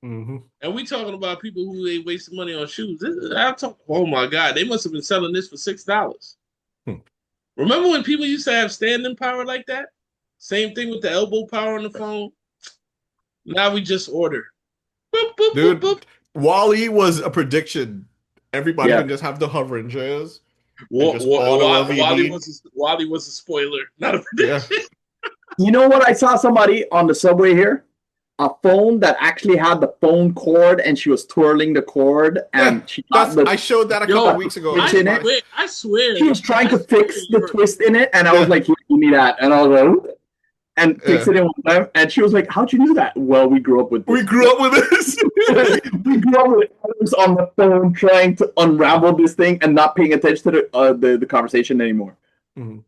Mm-hmm. And we talking about people who ain't wasting money on shoes. Oh my God, they must have been selling this for $6. Remember when people used to have standing power like that? Same thing with the elbow power on the phone. Now we just order. Boop, boop, Dude, boop, boop. Wall-E was a prediction. Everybody Yeah. can just have the hovering chairs. Wally LED. was a spoiler, not a prediction. You know what? I saw somebody on the subway here, a phone that actually had the phone cord, and she was twirling the cord, and she got I showed that a couple of weeks ago. I swear. She was trying to fix the twist in it, and I was like, "Here, give me that," and I was like, "Ooh," and fix it in one time. And she was like, "How'd you do that?" Well, we grew up with this. We grew up with this. We grew up with others on the phone trying to unravel this thing and not paying attention to the conversation anymore. Mm-hmm.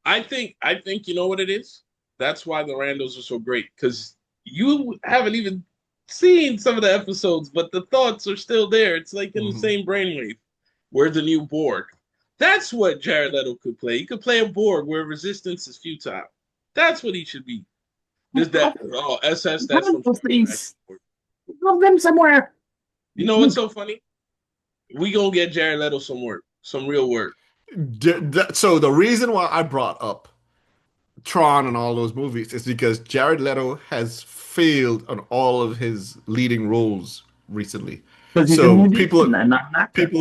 I think you know what it is. That's why the randos are so great, because you haven't even seen some of the episodes, but the thoughts are still there. It's like in the same brainwave. We're the new Borg. That's what Jared Leto could play. He could play a Borg where resistance is futile. That's what he should be. There's that SS. That's from things. Love them somewhere. You know what's so funny? We gonna get Jared Leto some work, some real work. So the reason why I brought up Tron and all those movies is because Jared Leto has failed on all of his leading roles recently. So people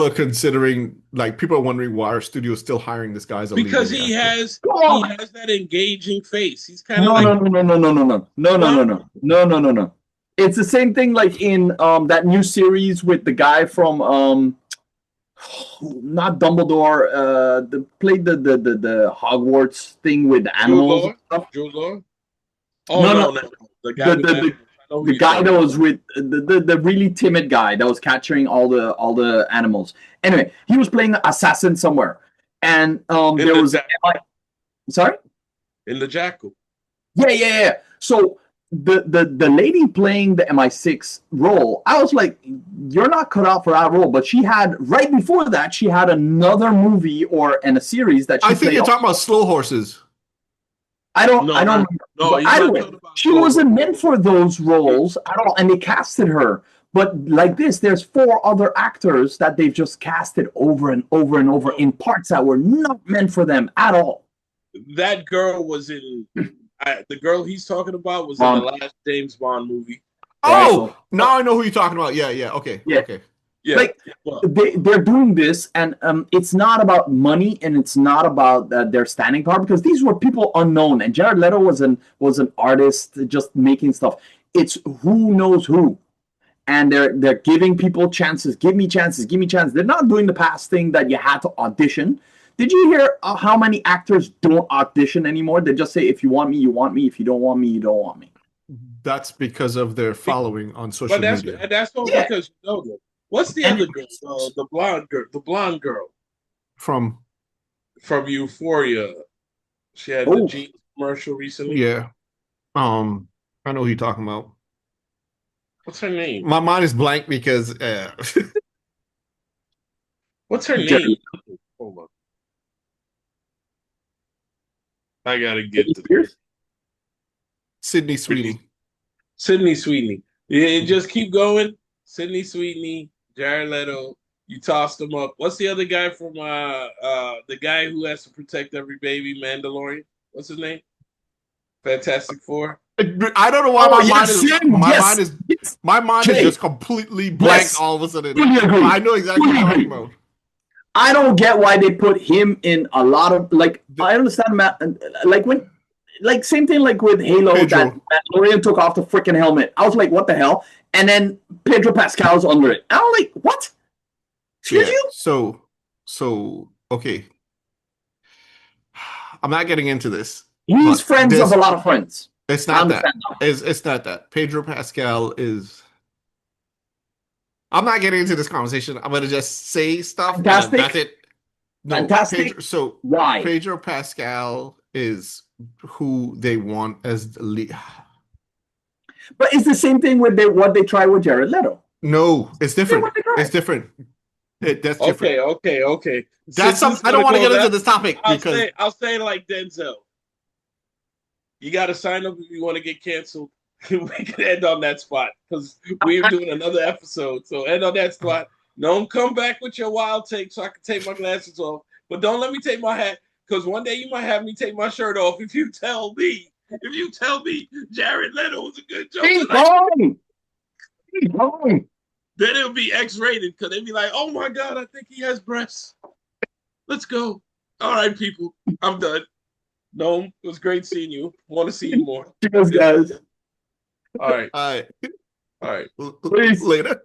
are considering, like, people are wondering why our studio is still hiring this guy as a because leading he actor. has that engaging face. He's kind of no. It's the same thing like in that new series with the guy from not Dumbledore, played the Hogwarts thing with the animals and stuff. Jude Law? Oh no. The guy the guy that was with the really timid guy that was capturing all the animals. Anyway, he was playing assassin somewhere, and there was sorry, in the Jackal. Yeah. So the lady playing the MI6 role, I was like, you're not cut out for that role. But she had right before that, she had another movie and a series that she I think you're talking about Slow Horses. I don't remember. No, she wasn't meant for those roles at all, and they casted her. But like this, there's 4 other actors that they've just casted over and over and over in parts that were not meant for them at all. That girl was in. The girl he's talking about was in the last James Bond movie. Oh, now I know who you're talking about. Yeah. Okay. Yeah. Like they're doing this, and it's not about money, and it's not about their standing power, because these were people unknown, and Jared Leto was an artist just making stuff. It's who knows who, and they're giving people chances. Give me chances. They're not doing the past thing that you had to audition. Did you hear how many actors don't audition anymore? They just say, if you want me, you want me. If you don't want me, you don't want me. That's because of their following on social media. And that's all because you know them. What's the other girl? The blonde girl from Euphoria. She had the jeans commercial recently. Yeah, I know who you're talking about. What's her name? My mind is blank because What's her name? Hold on. I gotta get to this. Sydney Sweeney. Sydney Sweeney. Yeah, just keep going. Sydney Sweeney, Jared Leto. You tossed him up. What's the other guy from the guy who has to protect every baby, Mandalorian? What's his name? Fantastic Four. I don't know why my mind is just completely blank all of a sudden. I know exactly what you're talking about. I don't get why they put him in a lot of I understand same thing like with Halo Pedro. that Mandalorian took off the freaking helmet. I was like, what the hell? And then Pedro Pascal's under it. I was like, what? Excuse you? So okay. I'm not getting into this. He's friends of a lot of friends. It's not that. It's not that. Pedro Pascal is. I'm not getting into this conversation. I'm gonna just say stuff. Fantastic. That's it. No, Fantastic. Why? Pedro Pascal is who they want as the lead. But it's the same thing with what they try with Jared Leto. No, it's different. It's different. That's different. Okay. That's something I don't want to get into this topic because I'll say like Denzel. You got to sign up if you want to get canceled. We can end on that spot because we're doing another episode. So end on that spot. Don't come back with your wild take so I can take my glasses off. But don't let me take my hat because one day you might have me take my shirt off if you tell me Jared Leto was a good joke. Keep going. Then it'll be X-rated because they'd be like, oh my God, I think he has breasts. Let's go. All right, people. I'm done. No, it was great seeing you. Want to see you more. Cheers, guys. All right. all right. All right. Later.